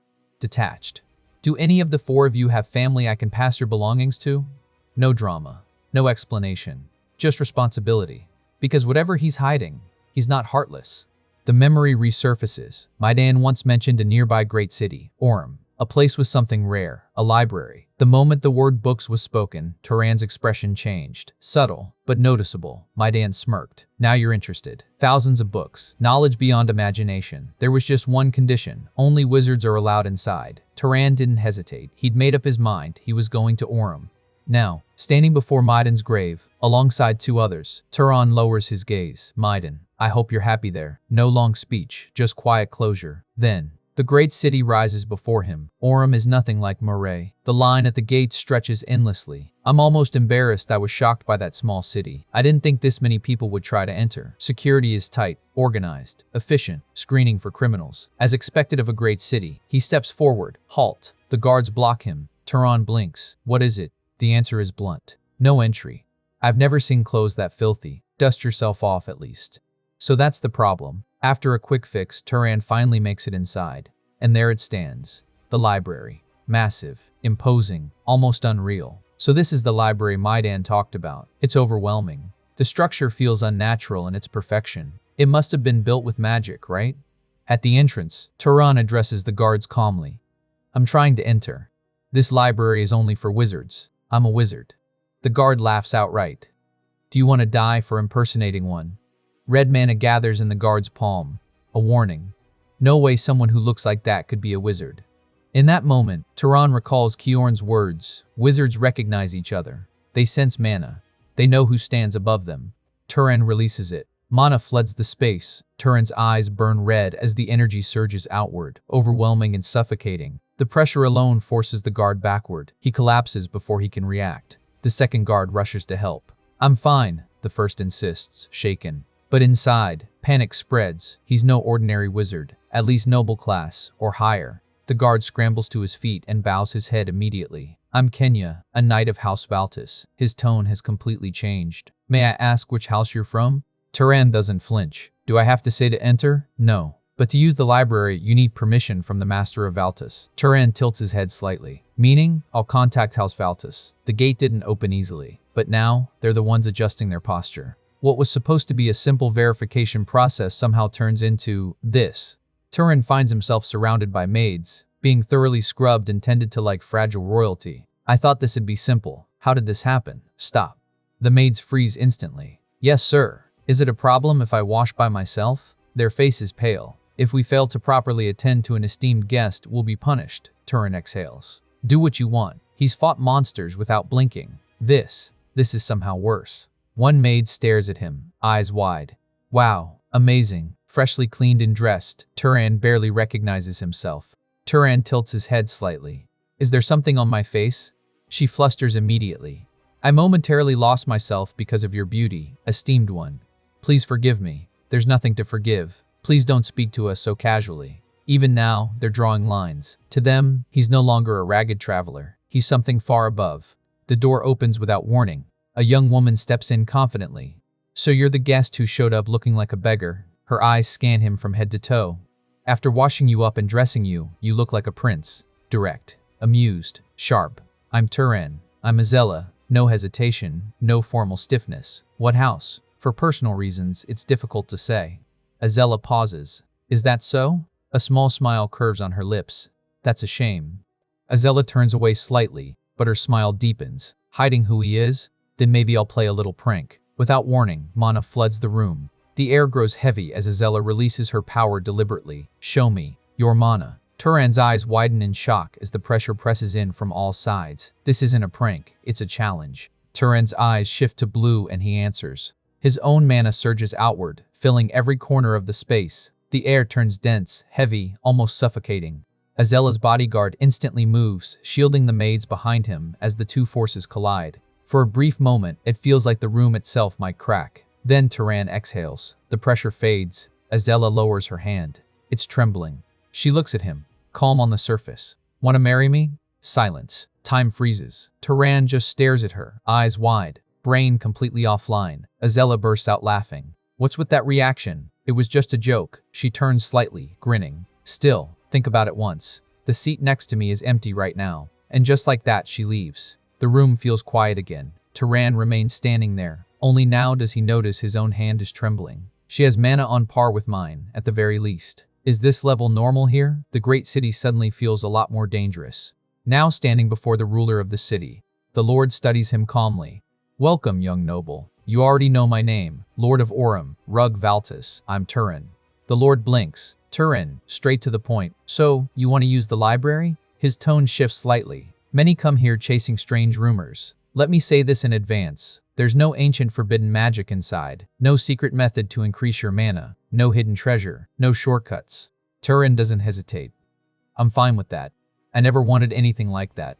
A: Detached. "Do any of the four of you have family I can pass your belongings to?" No drama. No explanation. Just responsibility. Because whatever he's hiding, he's not heartless. The memory resurfaces. Maidan once mentioned a nearby great city, Orem, a place with something rare, a library. The moment the word books was spoken, Turan's expression changed. Subtle, but noticeable. Maidan smirked. "Now you're interested. Thousands of books, knowledge beyond imagination. There was just one condition. Only wizards are allowed inside." Turan didn't hesitate. He'd made up his mind. He was going to Orem. Now, standing before Maidan's grave, alongside two others, Turan lowers his gaze. "Maiden, I hope you're happy there." No long speech, just quiet closure. Then, the great city rises before him. Orem is nothing like Moray. The line at the gates stretches endlessly. I'm almost embarrassed I was shocked by that small city. I didn't think this many people would try to enter. Security is tight, organized, efficient, screening for criminals. As expected of a great city, he steps forward. Halt. The guards block him. Turan blinks. "What is it?" The answer is blunt. "No entry." "I've never seen clothes that filthy. Dust yourself off at least." So that's the problem. After a quick fix, Turan finally makes it inside. And there it stands. The library. Massive, imposing, almost unreal. So this is the library Maidan talked about. It's overwhelming. The structure feels unnatural in its perfection. It must have been built with magic, right? At the entrance, Turan addresses the guards calmly. "I'm trying to enter. This library is only for wizards. I'm a wizard." The guard laughs outright. "Do you want to die for impersonating one?" Red mana gathers in the guard's palm. A warning. No way someone who looks like that could be a wizard. In that moment, Turan recalls Kiorn's words. Wizards recognize each other. They sense mana. They know who stands above them. Turan releases it. Mana floods the space. Turan's eyes burn red as the energy surges outward, overwhelming and suffocating. The pressure alone forces the guard backward. He collapses before he can react. The second guard rushes to help. "I'm fine," the first insists, shaken. But inside, panic spreads. He's no ordinary wizard, at least noble class, or higher. The guard scrambles to his feet and bows his head immediately. "I'm Kenya, a knight of House Valtis." His tone has completely changed. "May I ask which house you're from?" Turan doesn't flinch. "Do I have to say to enter?" "No. But to use the library, you need permission from the Master of Valtis." Turan tilts his head slightly. "Meaning, I'll contact House Valtis." The gate didn't open easily, but now, they're the ones adjusting their posture. What was supposed to be a simple verification process somehow turns into this. Turan finds himself surrounded by maids, being thoroughly scrubbed and tended to like fragile royalty. "I thought this would be simple. How did this happen?" "Stop." The maids freeze instantly. "Yes, sir. Is it a problem if I wash by myself?" Their faces pale. If we fail to properly attend to an esteemed guest, we'll be punished. Turin exhales. Do what you want. He's fought monsters without blinking. This is somehow worse. One maid stares at him, eyes wide. Wow, amazing. Freshly cleaned and dressed, Turan barely recognizes himself. Turan tilts his head slightly. Is there something on my face? She flusters immediately. I momentarily lost myself because of your beauty, esteemed one. Please forgive me. There's nothing to forgive. Please don't speak to us so casually. Even now, they're drawing lines. To them, he's no longer a ragged traveler. He's something far above. The door opens without warning. A young woman steps in confidently. So you're the guest who showed up looking like a beggar. Her eyes scan him from head to toe. After washing you up and dressing you, you look like a prince. Direct, amused, sharp. I'm Turan. I'm Azella. No hesitation, no formal stiffness. What house? For personal reasons, it's difficult to say. Azella pauses. Is that so? A small smile curves on her lips. That's a shame. Azella turns away slightly, but her smile deepens. Hiding who he is? Then maybe I'll play a little prank. Without warning, mana floods the room. The air grows heavy as Azella releases her power deliberately. Show me your mana. Turan's eyes widen in shock as the pressure presses in from all sides. This isn't a prank, it's a challenge. Turan's eyes shift to blue and he answers. His own mana surges outward, filling every corner of the space. The air turns dense, heavy, almost suffocating. Azella's bodyguard instantly moves, shielding the maids behind him as the two forces collide. For a brief moment, it feels like the room itself might crack. Then Turan exhales. The pressure fades. Azella lowers her hand. It's trembling. She looks at him, calm on the surface. Want to marry me? Silence. Time freezes. Turan just stares at her, eyes wide, brain completely offline. Azella bursts out laughing. What's with that reaction? It was just a joke. She turns slightly, grinning. Still, think about it once. The seat next to me is empty right now. And just like that, she leaves. The room feels quiet again. Turan remains standing there. Only now does he notice his own hand is trembling. She has mana on par with mine, at the very least. Is this level normal here? The great city suddenly feels a lot more dangerous. Now standing before the ruler of the city, the Lord studies him calmly. Welcome, young noble. You already know my name, Lord of Aurum, Rug Valtus. I'm Turan. The Lord blinks. Turan, straight to the point. So, you want to use the library? His tone shifts slightly. Many come here chasing strange rumors. Let me say this in advance. There's no ancient forbidden magic inside, no secret method to increase your mana, no hidden treasure, no shortcuts. Turan doesn't hesitate. I'm fine with that. I never wanted anything like that.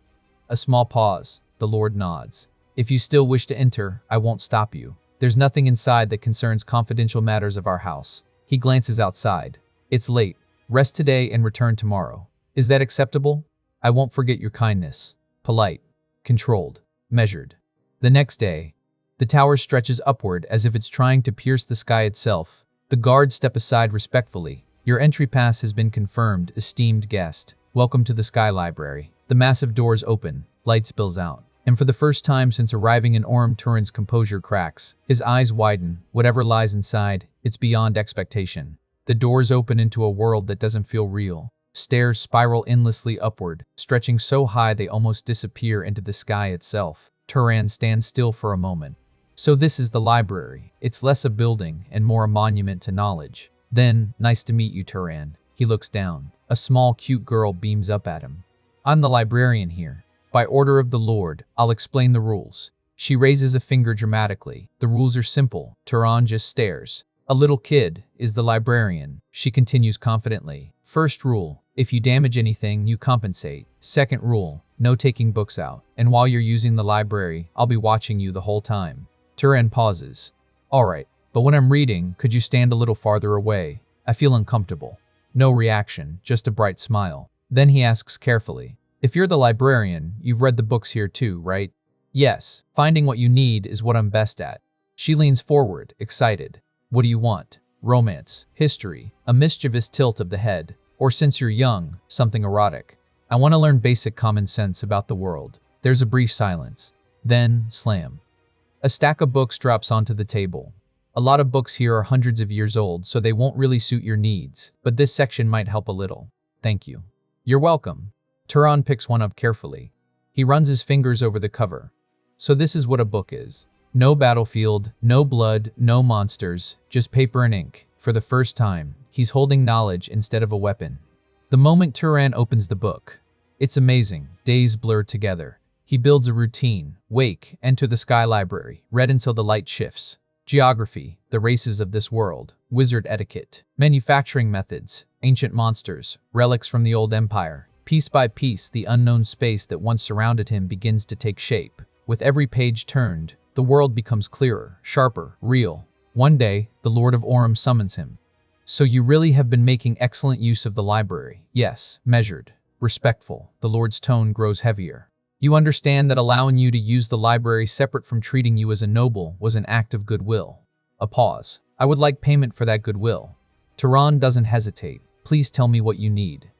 A: A small pause. The Lord nods. If you still wish to enter, I won't stop you. There's nothing inside that concerns confidential matters of our house. He glances outside. It's late. Rest today and return tomorrow. Is that acceptable? I won't forget your kindness. Polite, controlled, measured. The next day, the tower stretches upward as if it's trying to pierce the sky itself. The guards step aside respectfully. Your entry pass has been confirmed, esteemed guest. Welcome to the Sky Library. The massive doors open, light spills out. And for the first time since arriving in Aurum, Turan's composure cracks. His eyes widen. Whatever lies inside, it's beyond expectation. The doors open into a world that doesn't feel real. Stairs spiral endlessly upward, stretching so high they almost disappear into the sky itself. Turan stands still for a moment. So this is the library. It's less a building and more a monument to knowledge. Then, nice to meet you, Turan. He looks down. A small, cute girl beams up at him. I'm the librarian here. By order of the Lord, I'll explain the rules. She raises a finger dramatically. The rules are simple. Turan just stares. A little kid is the librarian. She continues confidently. First rule, if you damage anything, you compensate. Second rule, no taking books out. And while you're using the library, I'll be watching you the whole time. Turan pauses. Alright, but when I'm reading, could you stand a little farther away? I feel uncomfortable. No reaction, just a bright smile. Then he asks carefully. If you're the librarian, you've read the books here too, right? Yes, finding what you need is what I'm best at. She leans forward, excited. What do you want? Romance, history, a mischievous tilt of the head, or since you're young, something erotic. I want to learn basic common sense about the world. There's a brief silence. Then, slam. A stack of books drops onto the table. A lot of books here are hundreds of years old, so they won't really suit your needs, but this section might help a little. Thank you. You're welcome. Turan picks one up carefully. He runs his fingers over the cover. So this is what a book is. No battlefield, no blood, no monsters, just paper and ink. For the first time, he's holding knowledge instead of a weapon. The moment Turan opens the book, it's amazing. Days blur together. He builds a routine. Wake, enter the sky library, read until the light shifts. Geography, the races of this world. Wizard etiquette. Manufacturing methods, ancient monsters, relics from the old empire. Piece by piece, the unknown space that once surrounded him begins to take shape. With every page turned, the world becomes clearer, sharper, real. One day, the Lord of Orem summons him. So you really have been making excellent use of the library. Yes, measured, respectful. The Lord's tone grows heavier. You understand that allowing you to use the library separate from treating you as a noble was an act of goodwill. A pause. I would like payment for that goodwill. Turan doesn't hesitate. Please tell me what you need.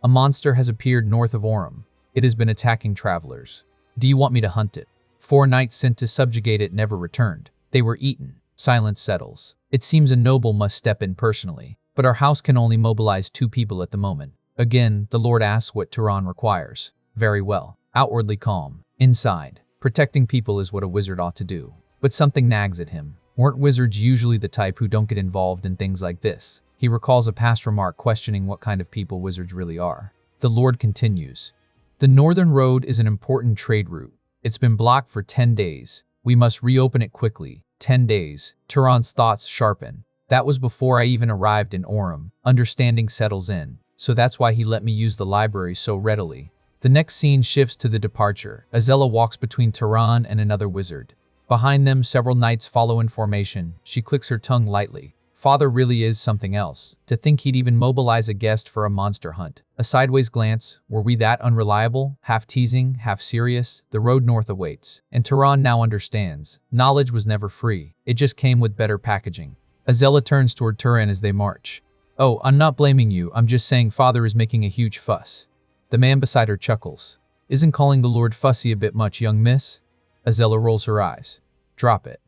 A: A monster has appeared north of Orem. It has been attacking travelers. Do you want me to hunt it? 4 knights sent to subjugate it never returned. They were eaten. Silence settles. It seems a noble must step in personally, but our house can only mobilize 2 people at the moment. Again, the Lord asks what Turan requires. Very well. Outwardly calm. Inside, protecting people is what a wizard ought to do. But something nags at him. Weren't wizards usually the type who don't get involved in things like this? He recalls a past remark questioning what kind of people wizards really are. The Lord continues. The northern road is an important trade route. It's been blocked for 10 days. We must reopen it quickly. 10 days. Turan's thoughts sharpen. That was before I even arrived in Orem. Understanding settles in. So that's why he let me use the library so readily. The next scene shifts to the departure. Azella walks between Turan and another wizard. Behind them, several knights follow in formation. She clicks her tongue lightly. Father really is something else. To think he'd even mobilize a guest for a monster hunt. A sideways glance. Were we that unreliable? Half teasing, half serious. The road north awaits. And Turan now understands. Knowledge was never free. It just came with better packaging. Azella turns toward Turan as they march. Oh, I'm not blaming you. I'm just saying Father is making a huge fuss. The man beside her chuckles. Isn't calling the Lord fussy a bit much, young miss? Azella rolls her eyes. Drop it.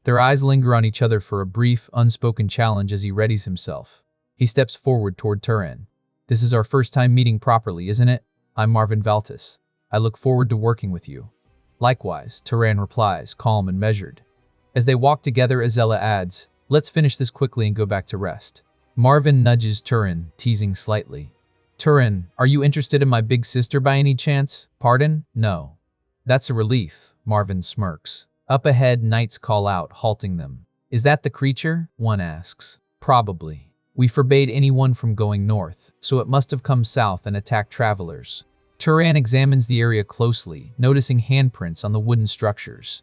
A: Their eyes linger on each other for a brief, unspoken challenge as he readies himself. He steps forward toward Turan. This is our first time meeting properly, isn't it? I'm Marvin Valtis. I look forward to working with you. Likewise, Turan replies, calm and measured. As they walk together, Azella adds, let's finish this quickly and go back to rest. Marvin nudges Turan, teasing slightly. Turan, are you interested in my big sister by any chance? Pardon? No. That's a relief, Marvin smirks. Up ahead, knights call out, halting them. Is that the creature? One asks. Probably. We forbade anyone from going north, so it must have come south and attacked travelers. Turan examines the area closely, noticing handprints on the wooden structures.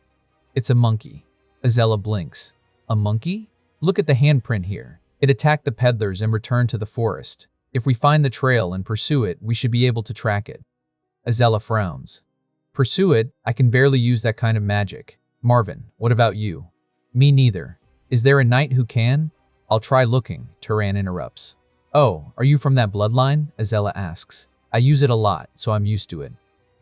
A: It's a monkey. Azella blinks. A monkey? Look at the handprint here. It attacked the peddlers and returned to the forest. If we find the trail and pursue it, we should be able to track it. Azella frowns. Pursue it? I can barely use that kind of magic. Marvin, what about you? Me neither. Is there a knight who can? I'll try looking, Turan interrupts. Oh, are you from that bloodline? Azella asks. I use it a lot, so I'm used to it.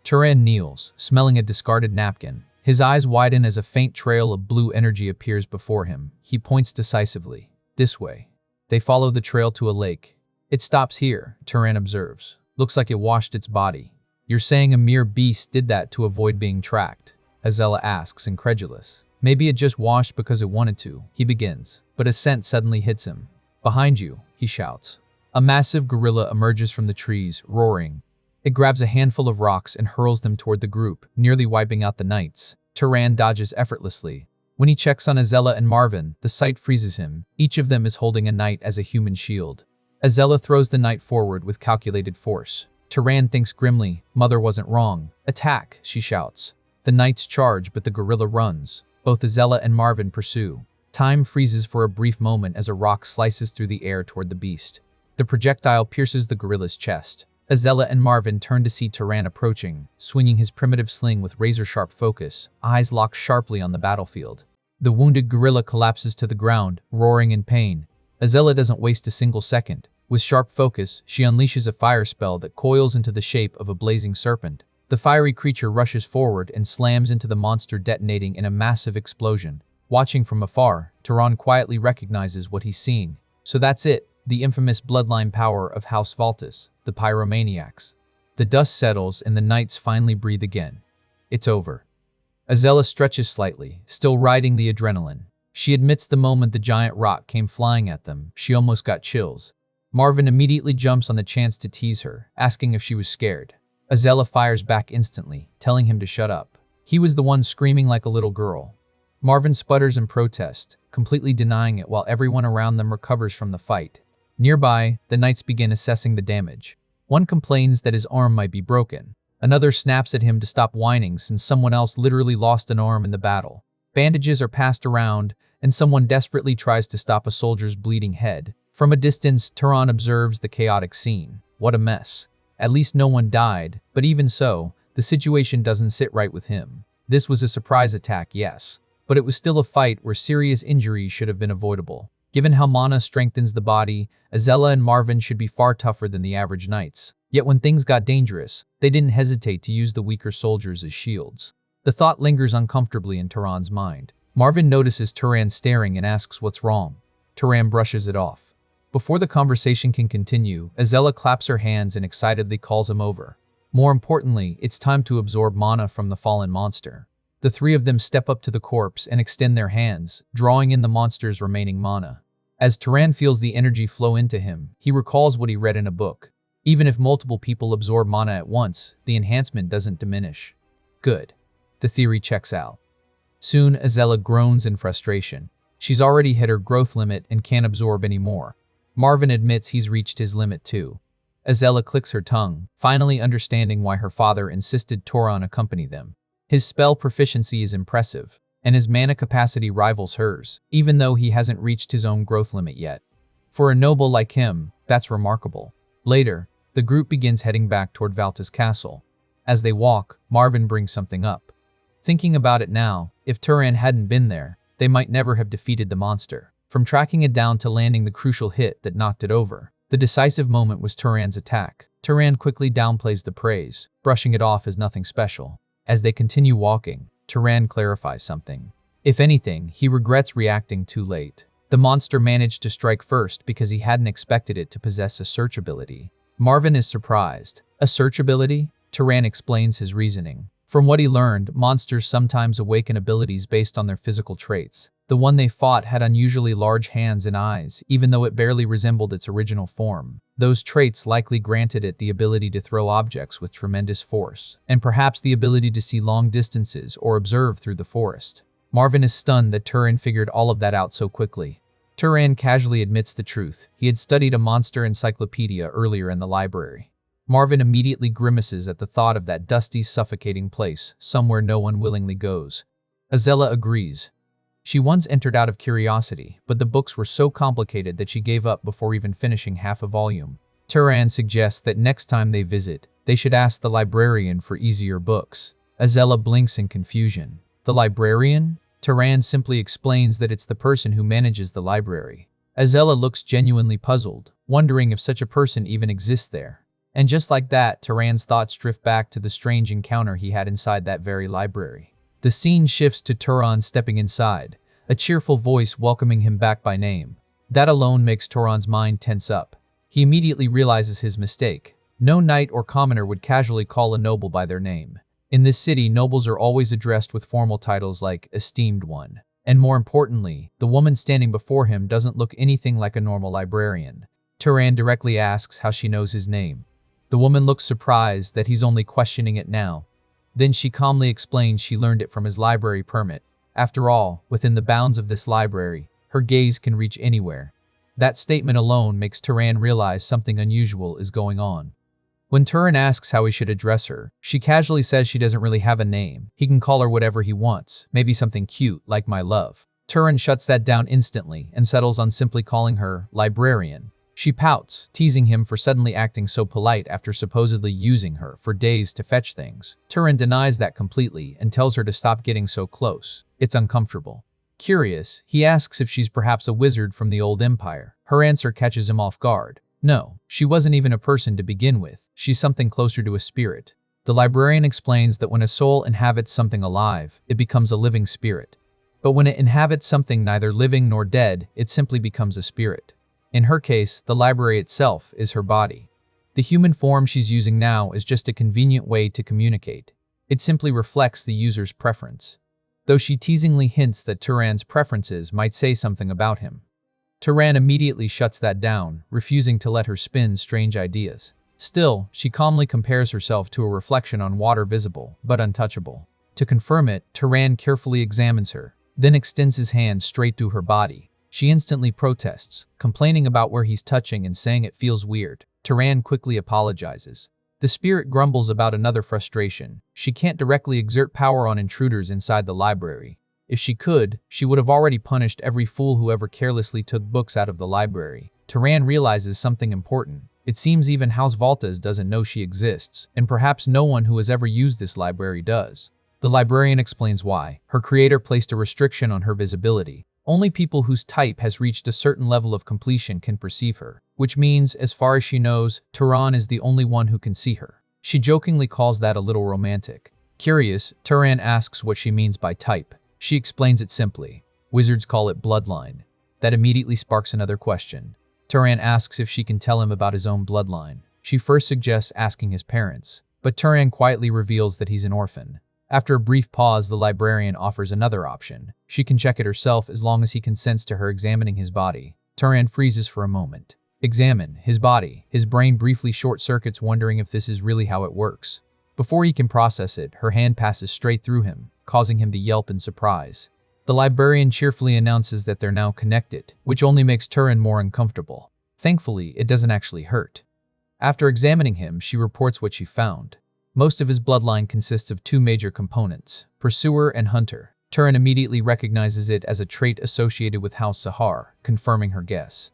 A: Turan kneels, smelling a discarded napkin. His eyes widen as a faint trail of blue energy appears before him. He points decisively. This way. They follow the trail to a lake. It stops here, Turan observes. Looks like it washed its body. You're saying a mere beast did that to avoid being tracked? Azella asks, incredulous. Maybe it just washed because it wanted to, he begins, but a scent suddenly hits him. Behind you, he shouts. A massive gorilla emerges from the trees, roaring. It grabs a handful of rocks and hurls them toward the group, nearly wiping out the knights. Turan dodges effortlessly. When he checks on Azella and Marvin, the sight freezes him. Each of them is holding a knight as a human shield. Azella throws the knight forward with calculated force. Turan thinks grimly, Mother wasn't wrong. Attack, she shouts. The knights charge, but the gorilla runs. Both Azella and Marvin pursue. Time freezes for a brief moment as a rock slices through the air toward the beast. The projectile pierces the gorilla's chest. Azella and Marvin turn to see Turan approaching, swinging his primitive sling with razor-sharp focus, eyes locked sharply on the battlefield. The wounded gorilla collapses to the ground, roaring in pain. Azella doesn't waste a single second. With sharp focus, she unleashes a fire spell that coils into the shape of a blazing serpent. The fiery creature rushes forward and slams into the monster, detonating in a massive explosion. Watching from afar, Turan quietly recognizes what he's seen. So that's it, the infamous bloodline power of House Valtis, the pyromaniacs. The dust settles and the knights finally breathe again. It's over. Azella stretches slightly, still riding the adrenaline. She admits the moment the giant rock came flying at them, she almost got chills. Marvin immediately jumps on the chance to tease her, asking if she was scared. Azella fires back instantly, telling him to shut up. He was the one screaming like a little girl. Marvin sputters in protest, completely denying it while everyone around them recovers from the fight. Nearby, the knights begin assessing the damage. One complains that his arm might be broken. Another snaps at him to stop whining since someone else literally lost an arm in the battle. Bandages are passed around, and someone desperately tries to stop a soldier's bleeding head. From a distance, Turan observes the chaotic scene. What a mess. At least no one died, but even so, the situation doesn't sit right with him. This was a surprise attack, yes, but it was still a fight where serious injuries should have been avoidable. Given how mana strengthens the body, Azella and Marvin should be far tougher than the average knights. Yet when things got dangerous, they didn't hesitate to use the weaker soldiers as shields. The thought lingers uncomfortably in Turan's mind. Marvin notices Turan staring and asks what's wrong. Turan brushes it off. Before the conversation can continue, Azella claps her hands and excitedly calls him over. More importantly, it's time to absorb mana from the fallen monster. The three of them step up to the corpse and extend their hands, drawing in the monster's remaining mana. As Turan feels the energy flow into him, he recalls what he read in a book. Even if multiple people absorb mana at once, the enhancement doesn't diminish. Good. The theory checks out. Soon, Azella groans in frustration. She's already hit her growth limit and can't absorb any more. Marvin admits he's reached his limit too. Azella clicks her tongue, finally understanding why her father insisted Turan accompany them. His spell proficiency is impressive, and his mana capacity rivals hers, even though he hasn't reached his own growth limit yet. For a noble like him, that's remarkable. Later, the group begins heading back toward Valta's castle. As they walk, Marvin brings something up. Thinking about it now, if Turan hadn't been there, they might never have defeated the monster. From tracking it down to landing the crucial hit that knocked it over, the decisive moment was Turan's attack. Turan quickly downplays the praise, brushing it off as nothing special. As they continue walking, Turan clarifies something. If anything, he regrets reacting too late. The monster managed to strike first because he hadn't expected it to possess a search ability. Marvin is surprised. A search ability? Turan explains his reasoning. From what he learned, monsters sometimes awaken abilities based on their physical traits. The one they fought had unusually large hands and eyes, even though it barely resembled its original form. Those traits likely granted it the ability to throw objects with tremendous force, and perhaps the ability to see long distances or observe through the forest. Marvin is stunned that Turan figured all of that out so quickly. Turan casually admits the truth. He had studied a monster encyclopedia earlier in the library. Marvin immediately grimaces at the thought of that dusty, suffocating place, somewhere no one willingly goes. Azella agrees. She once entered out of curiosity, but the books were so complicated that she gave up before even finishing half a volume. Turan suggests that next time they visit, they should ask the librarian for easier books. Azella blinks in confusion. The librarian? Turan simply explains that it's the person who manages the library. Azella looks genuinely puzzled, wondering if such a person even exists there. And just like that, Turan's thoughts drift back to the strange encounter he had inside that very library. The scene shifts to Turan stepping inside, a cheerful voice welcoming him back by name. That alone makes Turan's mind tense up. He immediately realizes his mistake. No knight or commoner would casually call a noble by their name. In this city, nobles are always addressed with formal titles like Esteemed One. And more importantly, the woman standing before him doesn't look anything like a normal librarian. Turan directly asks how she knows his name. The woman looks surprised that he's only questioning it now. Then she calmly explains she learned it from his library permit. After all, within the bounds of this library, her gaze can reach anywhere. That statement alone makes Turan realize something unusual is going on. When Turan asks how he should address her, she casually says she doesn't really have a name. He can call her whatever he wants, maybe something cute like my love. Turan shuts that down instantly and settles on simply calling her librarian. She pouts, teasing him for suddenly acting so polite after supposedly using her for days to fetch things. Turan denies that completely and tells her to stop getting so close. It's uncomfortable. Curious, he asks if she's perhaps a wizard from the old empire. Her answer catches him off guard. No, she wasn't even a person to begin with. She's something closer to a spirit. The librarian explains that when a soul inhabits something alive, it becomes a living spirit. But when it inhabits something neither living nor dead, it simply becomes a spirit. In her case, the library itself is her body. The human form she's using now is just a convenient way to communicate. It simply reflects the user's preference. though she teasingly hints that Turan's preferences might say something about him. Turan immediately shuts that down, refusing to let her spin strange ideas. Still, she calmly compares herself to a reflection on water visible, but untouchable. To confirm it, Turan carefully examines her, then extends his hand straight to her body. She instantly protests, complaining about where he's touching and saying it feels weird. Turan quickly apologizes. The spirit grumbles about another frustration. She can't directly exert power on intruders inside the library. If she could, she would have already punished every fool who ever carelessly took books out of the library. Turan realizes something important. It seems even House Valtas doesn't know she exists, and perhaps no one who has ever used this library does. The librarian explains why. Her creator placed a restriction on her visibility. Only people whose type has reached a certain level of completion can perceive her, which means, as far as she knows, Turan is the only one who can see her. She jokingly calls that a little romantic. Curious, Turan asks what she means by type. She explains it simply. Wizards call it bloodline. That immediately sparks another question. Turan asks if she can tell him about his own bloodline. She first suggests asking his parents, but Turan quietly reveals that he's an orphan. After a brief pause, the librarian offers another option. She can check it herself as long as he consents to her examining his body. Turan freezes for a moment. Examine his body. His brain briefly short-circuits, wondering if this is really how it works. Before he can process it, her hand passes straight through him, causing him to yelp in surprise. The librarian cheerfully announces that they're now connected, which only makes Turan more uncomfortable. Thankfully, it doesn't actually hurt. After examining him, she reports what she found. Most of his bloodline consists of two major components, pursuer and hunter. Turan immediately recognizes it as a trait associated with House Sahar, confirming her guess.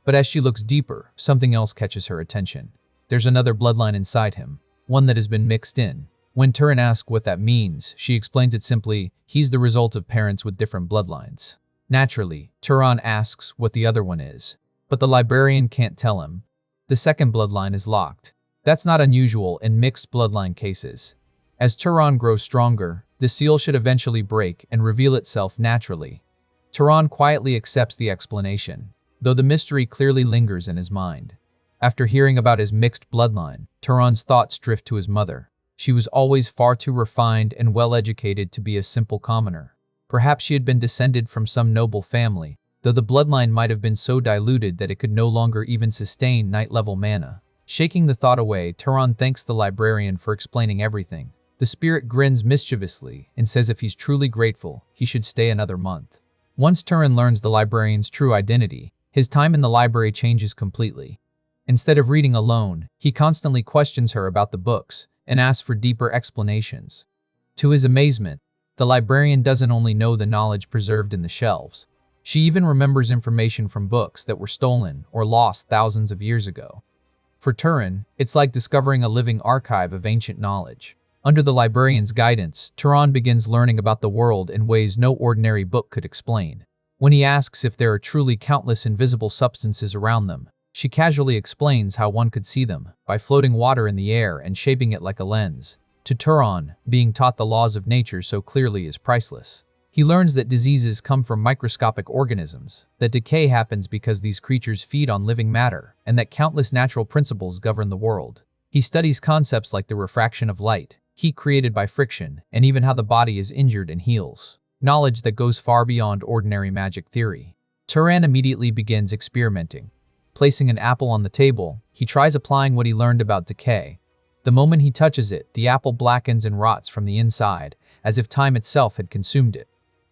A: But as she looks deeper, something else catches her attention. There's another bloodline inside him, one that has been mixed in. When Turan asks what that means, she explains it simply, he's the result of parents with different bloodlines. Naturally, Turan asks what the other one is, but the librarian can't tell him. The second bloodline is locked. That's not unusual in mixed bloodline cases. As Turan grows stronger, the seal should eventually break and reveal itself naturally. Turan quietly accepts the explanation, though the mystery clearly lingers in his mind. After hearing about his mixed bloodline, Turan's thoughts drift to his mother. She was always far too refined and well-educated to be a simple commoner. Perhaps she had been descended from some noble family, though the bloodline might have been so diluted that it could no longer even sustain night-level mana. Shaking the thought away, Turan thanks the librarian for explaining everything. The spirit grins mischievously and says if he's truly grateful, he should stay another month. Once Turan learns the librarian's true identity, his time in the library changes completely. Instead of reading alone, he constantly questions her about the books and asks for deeper explanations. To his amazement, the librarian doesn't only know the knowledge preserved in the shelves, she even remembers information from books that were stolen or lost thousands of years ago. For Turan, it's like discovering a living archive of ancient knowledge. Under the librarian's guidance, Turan begins learning about the world in ways no ordinary book could explain. When he asks if there are truly countless invisible substances around them, she casually explains how one could see them, by floating water in the air and shaping it like a lens. To Turan, being taught the laws of nature so clearly is priceless. He learns that diseases come from microscopic organisms, that decay happens because these creatures feed on living matter, and that countless natural principles govern the world. He studies concepts like the refraction of light, heat created by friction, and even how the body is injured and heals. Knowledge that goes far beyond ordinary magic theory. Turan immediately begins experimenting. Placing an apple on the table, he tries applying what he learned about decay. The moment he touches it, the apple blackens and rots from the inside, as if time itself had consumed it.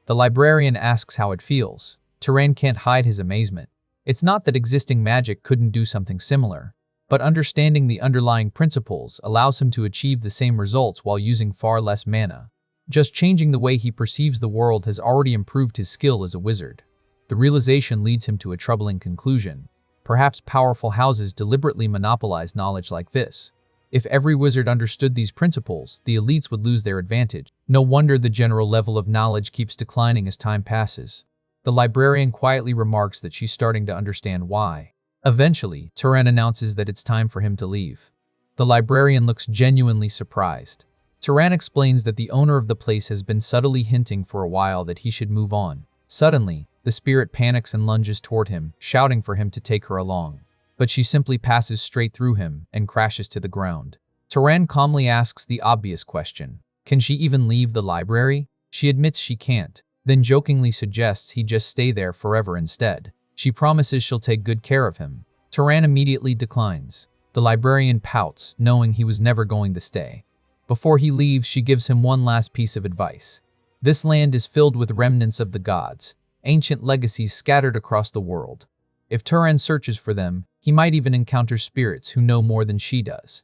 A: The librarian asks how it feels. Turan can't hide his amazement. It's not that existing magic couldn't do something similar, but understanding the underlying principles allows him to achieve the same results while using far less mana. Just changing the way he perceives the world has already improved his skill as a wizard. The realization leads him to a troubling conclusion. Perhaps powerful houses deliberately monopolize knowledge like this. If every wizard understood these principles, the elites would lose their advantage. No wonder the general level of knowledge keeps declining as time passes. The librarian quietly remarks that she's starting to understand why. Eventually, Turan announces that it's time for him to leave. The librarian looks genuinely surprised. Turan explains that the owner of the place has been subtly hinting for a while that he should move on. Suddenly, the spirit panics and lunges toward him, shouting for him to take her along. But she simply passes straight through him and crashes to the ground. Turan calmly asks the obvious question. Can she even leave the library? She admits she can't, then jokingly suggests he just stay there forever instead. She promises she'll take good care of him. Turan immediately declines. The librarian pouts, knowing he was never going to stay. Before he leaves, she gives him one last piece of advice. This land is filled with remnants of the gods, ancient legacies scattered across the world. If Turan searches for them, he might even encounter spirits who know more than she does.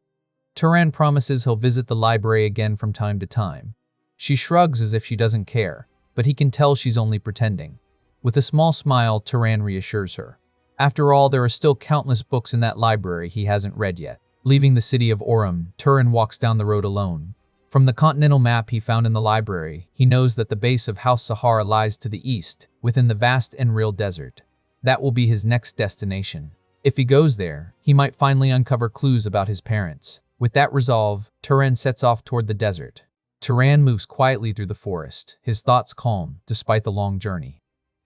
A: Turan promises he'll visit the library again from time to time. She shrugs as if she doesn't care, but he can tell she's only pretending. With a small smile, Turan reassures her. After all, there are still countless books in that library he hasn't read yet. Leaving the city of Orem, Turan walks down the road alone. From the continental map he found in the library, he knows that the base of House Sahara lies to the east, within the vast Enril Desert. That will be his next destination. If he goes there, he might finally uncover clues about his parents. With that resolve, Turan sets off toward the desert. Turan moves quietly through the forest, his thoughts calm, despite the long journey.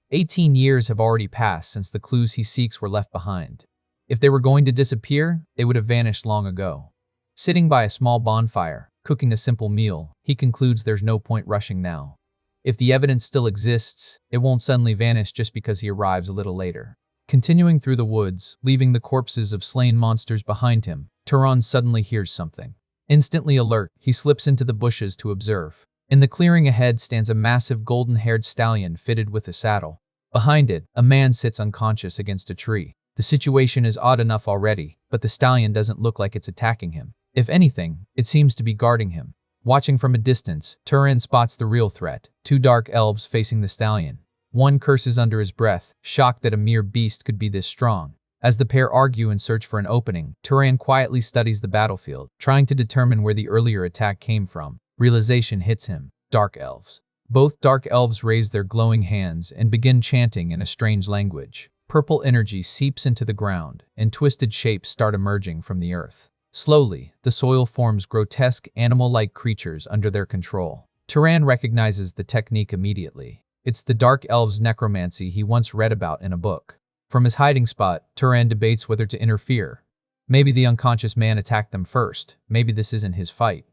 A: 18 years have already passed since the clues he seeks were left behind. If they were going to disappear, they would have vanished long ago. Sitting by a small bonfire, cooking a simple meal, he concludes there's no point rushing now. If the evidence still exists, it won't suddenly vanish just because he arrives a little later. Continuing through the woods, leaving the corpses of slain monsters behind him, Turan suddenly hears something. Instantly alert, he slips into the bushes to observe. In the clearing ahead stands a massive golden-haired stallion fitted with a saddle. Behind it, a man sits unconscious against a tree. The situation is odd enough already, but the stallion doesn't look like it's attacking him. If anything, it seems to be guarding him. Watching from a distance, Turan spots the real threat, two dark elves facing the stallion. One curses under his breath, shocked that a mere beast could be this strong. As the pair argue and search for an opening, Turan quietly studies the battlefield, trying to determine where the earlier attack came from. Realization hits him. Dark elves. Both dark elves raise their glowing hands and begin chanting in a strange language. Purple energy seeps into the ground, and twisted shapes start emerging from the earth. Slowly, the soil forms grotesque, animal-like creatures under their control. Turan recognizes the technique immediately. It's the dark elves' necromancy he once read about in a book. From his hiding spot, Turan debates whether to interfere. Maybe the unconscious man attacked them first. Maybe this isn't his fight.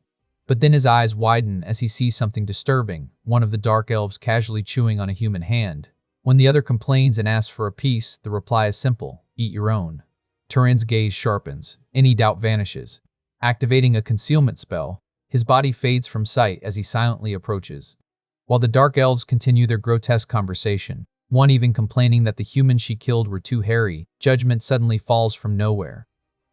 A: But then his eyes widen as he sees something disturbing, one of the dark elves casually chewing on a human hand. When the other complains and asks for a piece, the reply is simple: eat your own. Turan's gaze sharpens. Any doubt vanishes. Activating a concealment spell, his body fades from sight as he silently approaches. While the dark elves continue their grotesque conversation, one even complaining that the humans she killed were too hairy, judgment suddenly falls from nowhere.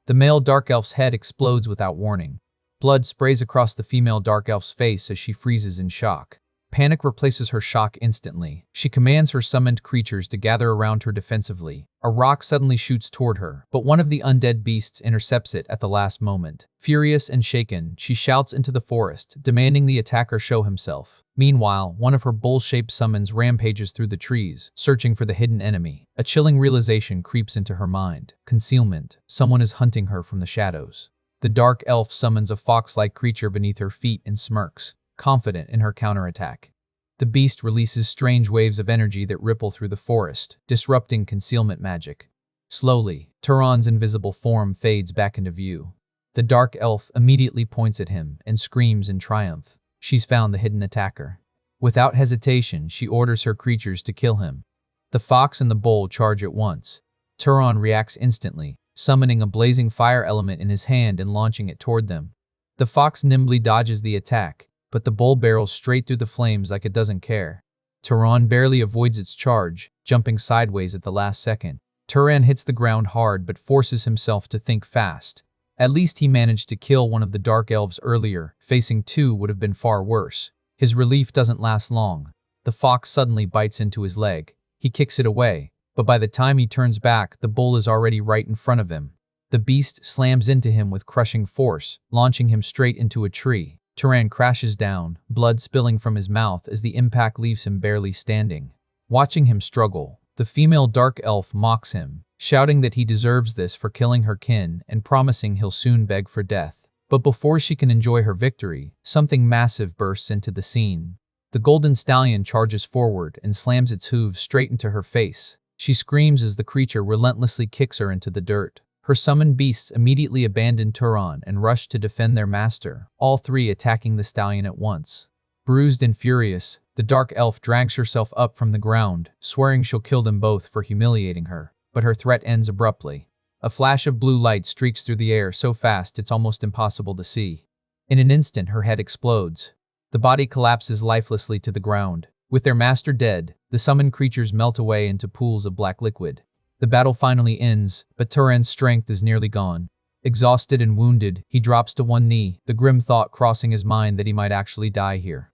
A: The male dark elf's head explodes without warning. Blood sprays across the female dark elf's face as she freezes in shock. Panic replaces her shock instantly. She commands her summoned creatures to gather around her defensively. A rock suddenly shoots toward her, but one of the undead beasts intercepts it at the last moment. Furious and shaken, she shouts into the forest, demanding the attacker show himself. Meanwhile, one of her bull-shaped summons rampages through the trees, searching for the hidden enemy. A chilling realization creeps into her mind. Concealment. Someone is hunting her from the shadows. The dark elf summons a fox-like creature beneath her feet and smirks, confident in her counterattack. The beast releases strange waves of energy that ripple through the forest, disrupting concealment magic. Slowly, Turan's invisible form fades back into view. The dark elf immediately points at him and screams in triumph. She's found the hidden attacker. Without hesitation, she orders her creatures to kill him. The fox and the bull charge at once. Turan reacts instantly, summoning a blazing fire element in his hand and launching it toward them. The fox nimbly dodges the attack, but the bull barrels straight through the flames like it doesn't care. Turan barely avoids its charge, jumping sideways at the last second. Turan hits the ground hard but forces himself to think fast. At least he managed to kill one of the dark elves earlier. Facing two would have been far worse. His relief doesn't last long. The fox suddenly bites into his leg. He kicks it away, but by the time he turns back, the bull is already right in front of him. The beast slams into him with crushing force, launching him straight into a tree. Turan crashes down, blood spilling from his mouth as the impact leaves him barely standing. Watching him struggle, the female dark elf mocks him, shouting that he deserves this for killing her kin and promising he'll soon beg for death. But before she can enjoy her victory, something massive bursts into the scene. The golden stallion charges forward and slams its hooves straight into her face. She screams as the creature relentlessly kicks her into the dirt. Her summoned beasts immediately abandon Turan and rush to defend their master, all three attacking the stallion at once. Bruised and furious, the The dark elf drags herself up from the ground, swearing she'll kill them both for humiliating her. But her threat ends abruptly. A flash of blue light streaks through the air so fast it's almost impossible to see. In an instant, her head explodes. The body collapses lifelessly to the ground. With their master dead, the summoned creatures melt away into pools of black liquid. The battle finally ends, but Turan's strength is nearly gone. Exhausted and wounded, he drops to one knee, the grim thought crossing his mind that he might actually die here.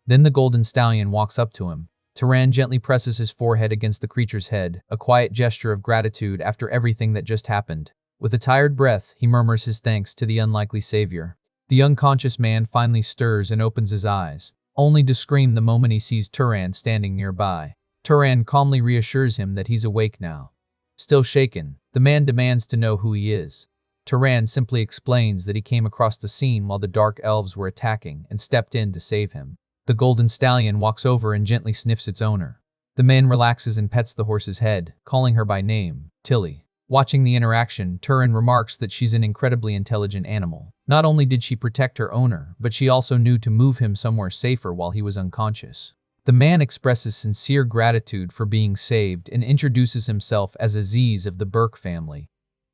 A: Then the golden stallion walks up to him. Turan gently presses his forehead against the creature's head, a quiet gesture of gratitude after everything that just happened. With a tired breath, he murmurs his thanks to the unlikely savior. The unconscious man finally stirs and opens his eyes, only to scream the moment he sees Turan standing nearby. Turan calmly reassures him that he's awake now. Still shaken, the man demands to know who he is. Turan simply explains that he came across the scene while the dark elves were attacking and stepped in to save him. The golden stallion walks over and gently sniffs its owner. The man relaxes and pets the horse's head, calling her by name, Tilly. Watching the interaction, Turan remarks that she's an incredibly intelligent animal. Not only did she protect her owner, but she also knew to move him somewhere safer while he was unconscious. The man expresses sincere gratitude for being saved and introduces himself as Aziz of the Burke family.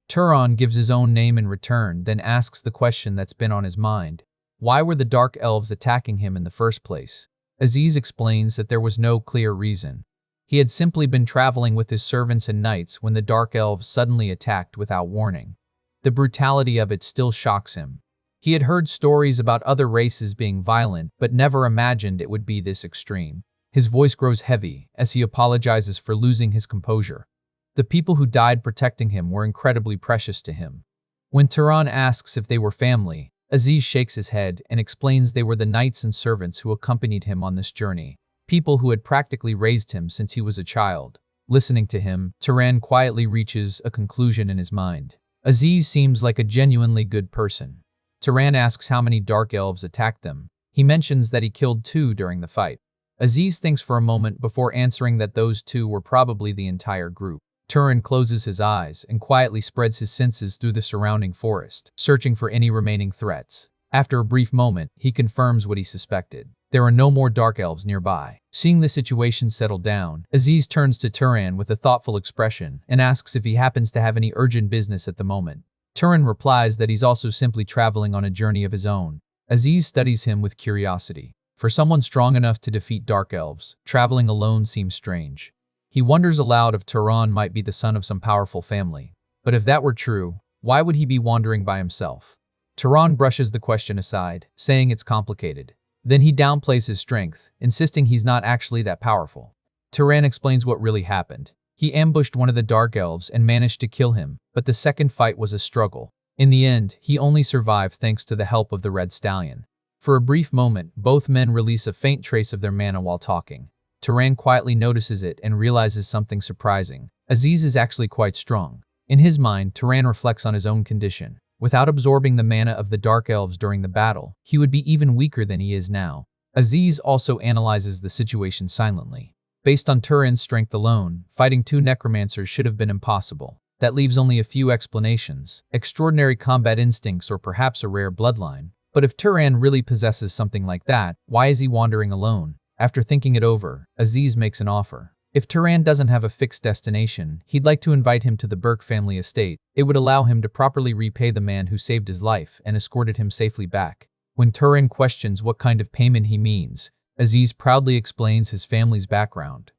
A: Turan gives his own name in return, then asks the question that's been on his mind. Why were the dark elves attacking him in the first place? Aziz explains that there was no clear reason. He had simply been traveling with his servants and knights when the dark elves suddenly attacked without warning. The brutality of it still shocks him. He had heard stories about other races being violent, but never imagined it would be this extreme. His voice grows heavy as he apologizes for losing his composure. The people who died protecting him were incredibly precious to him. When Turan asks if they were family, Aziz shakes his head and explains they were the knights and servants who accompanied him on this journey, people who had practically raised him since he was a child. Listening to him, Turan quietly reaches a conclusion in his mind. Aziz seems like a genuinely good person. Turan asks how many dark elves attacked them. He mentions that he killed 2 during the fight. Aziz thinks for a moment before answering that those 2 were probably the entire group. Turan closes his eyes and quietly spreads his senses through the surrounding forest, searching for any remaining threats. After a brief moment, he confirms what he suspected. There are no more dark elves nearby. Seeing the situation settle down, Aziz turns to Turan with a thoughtful expression and asks if he happens to have any urgent business at the moment. Turan replies that he's also simply traveling on a journey of his own. Aziz studies him with curiosity. For someone strong enough to defeat dark elves, traveling alone seems strange. He wonders aloud if Turan might be the son of some powerful family. But if that were true, why would he be wandering by himself? Turan brushes the question aside, saying it's complicated. Then he downplays his strength, insisting he's not actually that powerful. Turan explains what really happened. He ambushed one of the dark elves and managed to kill him, but the second fight was a struggle. In the end, he only survived thanks to the help of the red stallion. For a brief moment, both men release a faint trace of their mana while talking. Turan quietly notices it and realizes something surprising. Aziz is actually quite strong. In his mind, Turan reflects on his own condition. Without absorbing the mana of the dark elves during the battle, he would be even weaker than he is now. Aziz also analyzes the situation silently. Based on Turan's strength alone, fighting 2 necromancers should have been impossible. That leaves only a few explanations: extraordinary combat instincts or perhaps a rare bloodline. But if Turan really possesses something like that, why is he wandering alone? After thinking it over, Aziz makes an offer. If Turan doesn't have a fixed destination, he'd like to invite him to the Burke family estate. It would allow him to properly repay the man who saved his life and escorted him safely back. When Turan questions what kind of payment he means, Aziz proudly explains his family's background.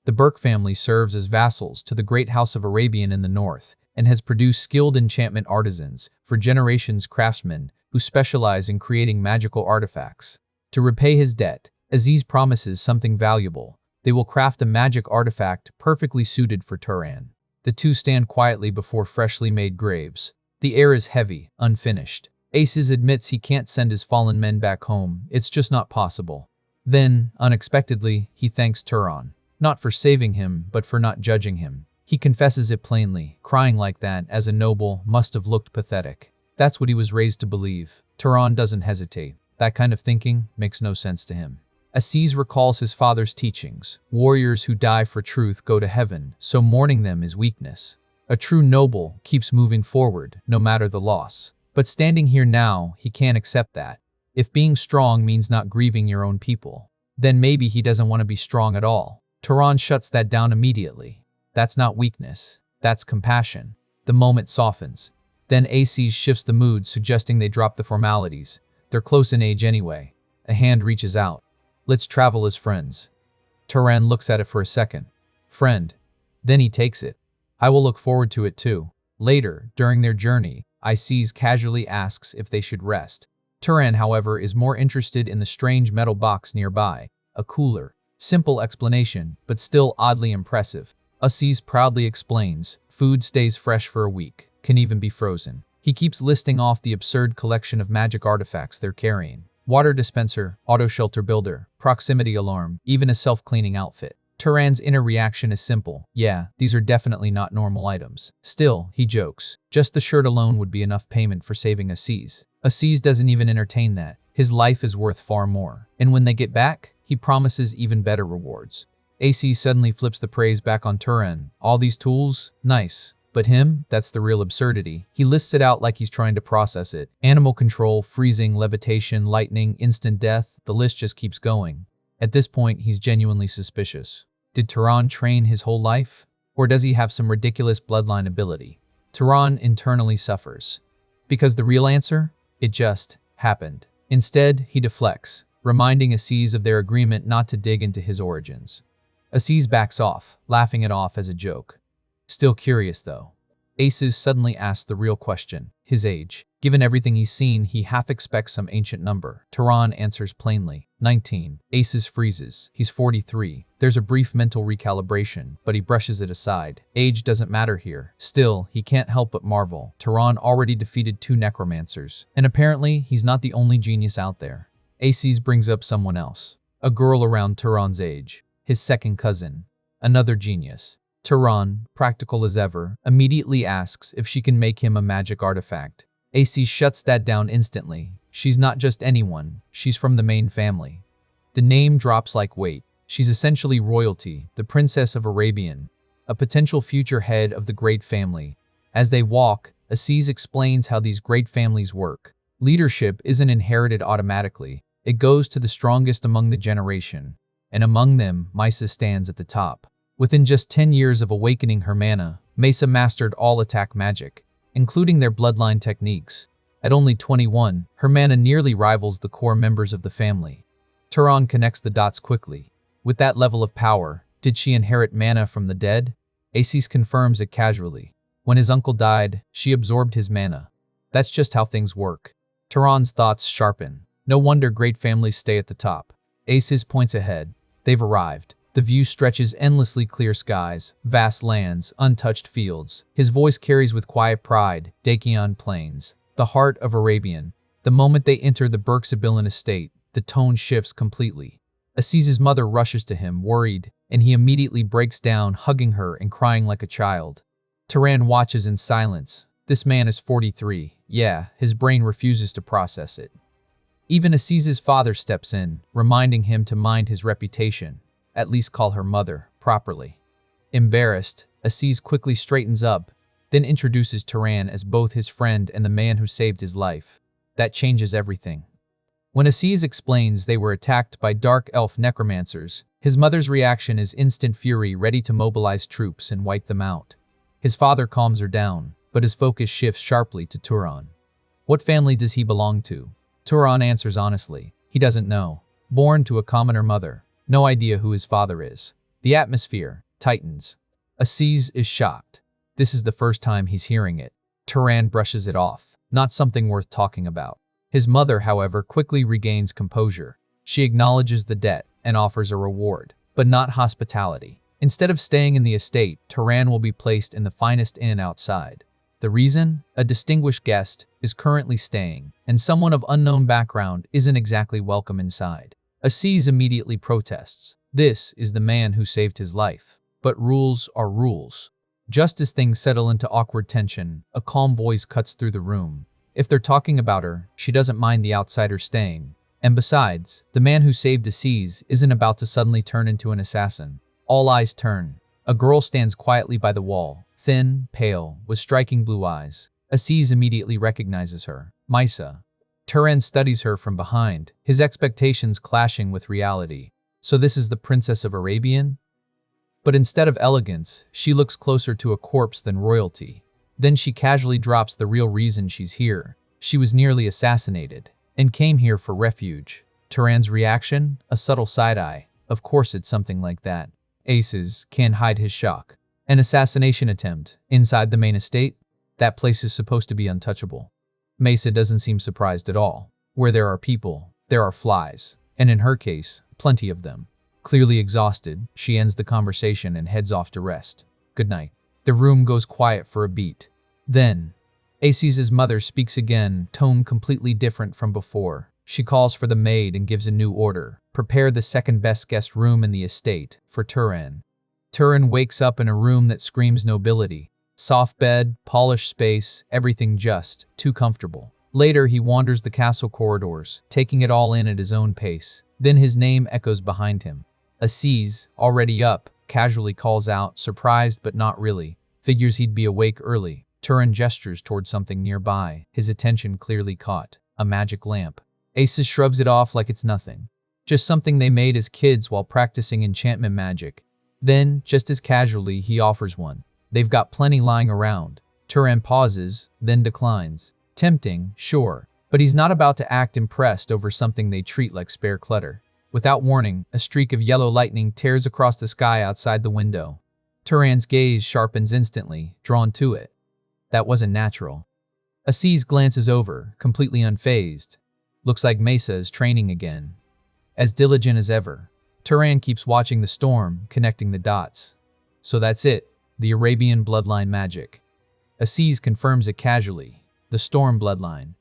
A: The Burke family serves as vassals to the great House of Arabian in the north and has produced skilled enchantment artisans, for generations craftsmen who specialize in creating magical artifacts. To repay his debt, Aziz promises something valuable. They will craft a magic artifact perfectly suited for Turan. The 2 stand quietly before freshly made graves. The air is heavy, unfinished. Aziz admits he can't send his fallen men back home. It's just not possible. Then, unexpectedly, he thanks Turan. Not for saving him, but for not judging him. He confesses it plainly. Crying like that, as a noble, must have looked pathetic. That's what he was raised to believe. Turan doesn't hesitate. That kind of thinking makes no sense to him. Aziz recalls his father's teachings. Warriors who die for truth go to heaven, so mourning them is weakness. A true noble keeps moving forward, no matter the loss. But standing here now, he can't accept that. If being strong means not grieving your own people, Then maybe he doesn't want to be strong at all. Turan shuts that down immediately. That's not weakness. That's compassion. The moment softens. Then Aces shifts the mood, suggesting they drop the formalities. They're close in age anyway. A hand reaches out. Let's travel as friends. Turan looks at it for a second. Friend. Then he takes it. I will look forward to it too. Later, during their journey, Aces casually asks if they should rest. Turan, however, is more interested in the strange metal box nearby. A cooler. Simple explanation, but still oddly impressive. Aces proudly explains, food stays fresh for a week, can even be frozen. He keeps listing off the absurd collection of magic artifacts they're carrying. Water dispenser, auto shelter builder, proximity alarm, even a self-cleaning outfit. Turan's inner reaction is simple. Yeah, these are definitely not normal items. Still, he jokes, just the shirt alone would be enough payment for saving Aces. Aces doesn't even entertain that. His life is worth far more. And when they get back, he promises even better rewards. Aces suddenly flips the praise back on Turan. All these tools? Nice. But him? That's the real absurdity. He lists it out like he's trying to process it. Animal control, freezing, levitation, lightning, instant death, the list just keeps going. At this point, he's genuinely suspicious. Did Turan train his whole life? Or does he have some ridiculous bloodline ability? Turan internally suffers. Because the real answer? It just happened. Instead, he deflects, reminding Aces of their agreement not to dig into his origins. Aces backs off, laughing it off as a joke. Still curious though. Aces suddenly asks the real question, his age. Given everything he's seen, he half expects some ancient number. Turan answers plainly, 19. Aces freezes. He's 43. There's a brief mental recalibration, but he brushes it aside. Age doesn't matter here. Still, he can't help but marvel. Turan already defeated 2 necromancers, and apparently he's not the only genius out there. Aces brings up someone else. A girl around Turan's age. His second cousin. Another genius. Turan, practical as ever, immediately asks if she can make him a magic artifact. Aces shuts that down instantly. She's not just anyone, she's from the main family. The name drops like weight. She's essentially royalty, the Princess of Arabian, a potential future head of the great family. As they walk, Aces explains how these great families work. Leadership isn't inherited automatically. It goes to the strongest among the generation. And among them, Misa stands at the top. Within just 10 years of awakening her mana, Mesa mastered all attack magic, including their bloodline techniques. At only 21, her mana nearly rivals the core members of the family. Turan connects the dots quickly. With that level of power, did she inherit mana from the dead? Aces confirms it casually. When his uncle died, she absorbed his mana. That's just how things work. Turan's thoughts sharpen. No wonder great families stay at the top. Aces points ahead. They've arrived. The view stretches endlessly clear skies, vast lands, untouched fields. His voice carries with quiet pride, Dakion Plains, the heart of Arabian. The moment they enter the Berksibilan estate, the tone shifts completely. Aces's mother rushes to him, worried, and he immediately breaks down, hugging her and crying like a child. Turan watches in silence. This man is 43. Yeah, his brain refuses to process it. Even Aces's father steps in, reminding him to mind his reputation. At least call her mother, properly. Embarrassed, Aces quickly straightens up, then introduces Turan as both his friend and the man who saved his life. That changes everything. When Aces explains they were attacked by dark elf necromancers, his mother's reaction is instant fury, ready to mobilize troops and wipe them out. His father calms her down, but his focus shifts sharply to Turan. What family does he belong to? Turan answers honestly. He doesn't know. Born to a commoner mother. No idea who his father is. The atmosphere tightens. Aces is shocked. This is the first time he's hearing it. Turan brushes it off. Not something worth talking about. His mother, however, quickly regains composure. She acknowledges the debt and offers a reward, but not hospitality. Instead of staying in the estate, Turan will be placed in the finest inn outside. The reason? A distinguished guest is currently staying, and someone of unknown background isn't exactly welcome inside. Aces immediately protests. This is the man who saved his life. But rules are rules. Just as things settle into awkward tension, a calm voice cuts through the room. If they're talking about her, she doesn't mind the outsider staying. And besides, the man who saved Aces isn't about to suddenly turn into an assassin. All eyes turn. A girl stands quietly by the wall, thin, pale, with striking blue eyes. Aces immediately recognizes her. Misa. Turan studies her from behind, his expectations clashing with reality. So this is the Princess of Arabian? But instead of elegance, she looks closer to a corpse than royalty. Then she casually drops the real reason she's here. She was nearly assassinated and came here for refuge. Turan's reaction? A subtle side-eye. Of course it's something like that. Aces can't hide his shock. An assassination attempt inside the main estate? That place is supposed to be untouchable. Mesa doesn't seem surprised at all. Where there are people, there are flies. And in her case, plenty of them. Clearly exhausted, she ends the conversation and heads off to rest. Good night. The room goes quiet for a beat. Then, Aces's mother speaks again, tone completely different from before. She calls for the maid and gives a new order. Prepare the second best guest room in the estate for Turan. Turan wakes up in a room that screams nobility. Soft bed, polished space, everything just too comfortable. Later, he wanders the castle corridors, taking it all in at his own pace. Then his name echoes behind him. Aziz, already up, casually calls out, surprised but not really. Figures he'd be awake early. Turan gestures toward something nearby, his attention clearly caught. A magic lamp. Aces shrugs it off like it's nothing. Just something they made as kids while practicing enchantment magic. Then, just as casually, he offers one. They've got plenty lying around. Turan pauses, then declines. Tempting, sure, but he's not about to act impressed over something they treat like spare clutter. Without warning, a streak of yellow lightning tears across the sky outside the window. Turan's gaze sharpens instantly, drawn to it. That wasn't natural. Aziz glances over, completely unfazed. Looks like Mesa is training again. As diligent as ever. Turan keeps watching the storm, connecting the dots. So that's it, the Arabian bloodline magic. Aziz confirms it casually. The storm bloodline.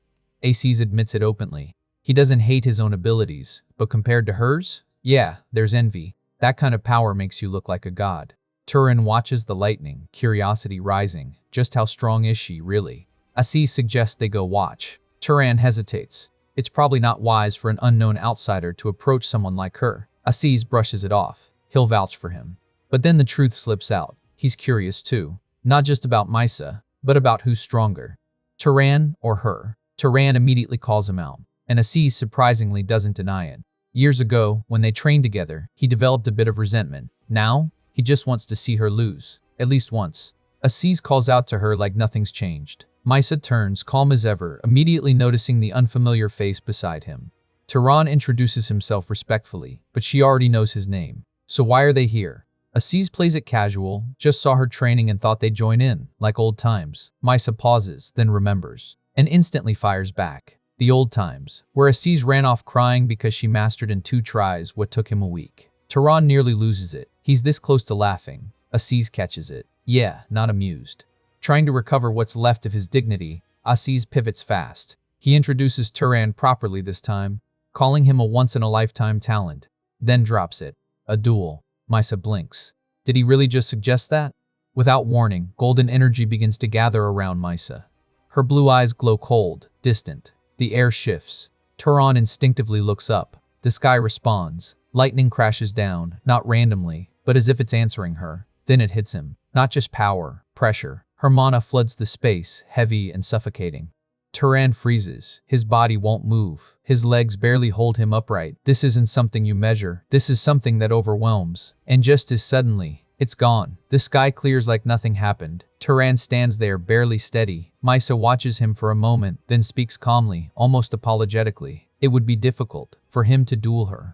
A: Aziz admits it openly. He doesn't hate his own abilities, but compared to hers? Yeah, there's envy. That kind of power makes you look like a god. Turan watches the lightning, curiosity rising. Just how strong is she, really? Aziz suggests they go watch. Turan hesitates. It's probably not wise for an unknown outsider to approach someone like her. Aziz brushes it off. He'll vouch for him. But then the truth slips out. He's curious too. Not just about Misa, but about who's stronger. Turan or her. Turan immediately calls him out, and Aziz surprisingly doesn't deny it. Years ago, when they trained together, he developed a bit of resentment. Now, he just wants to see her lose. At least once. Aziz calls out to her like nothing's changed. Misa turns, calm as ever, immediately noticing the unfamiliar face beside him. Turan introduces himself respectfully, but she already knows his name. So why are they here? Aziz plays it casual, just saw her training and thought they'd join in, like old times. Misa pauses, then remembers, and instantly fires back. The old times, where Aziz ran off crying because she mastered in 2 tries what took him a week. Turan nearly loses it. He's this close to laughing. Aziz catches it. Yeah, not amused. Trying to recover what's left of his dignity, Aziz pivots fast. He introduces Turan properly this time, calling him a once-in-a-lifetime talent, then drops it. A duel. Misa blinks. Did he really just suggest that? Without warning, golden energy begins to gather around Misa. Her blue eyes glow cold, distant. The air shifts. Turan instinctively looks up. The sky responds. Lightning crashes down, not randomly, but as if it's answering her. Then it hits him. Not just power, pressure. Her mana floods the space, heavy and suffocating. Turan freezes. His body won't move. His legs barely hold him upright. This isn't something you measure. This is something that overwhelms. And just as suddenly, it's gone. The sky clears like nothing happened. Turan stands there, barely steady. Misa watches him for a moment, then speaks calmly, almost apologetically. It would be difficult for him to duel her.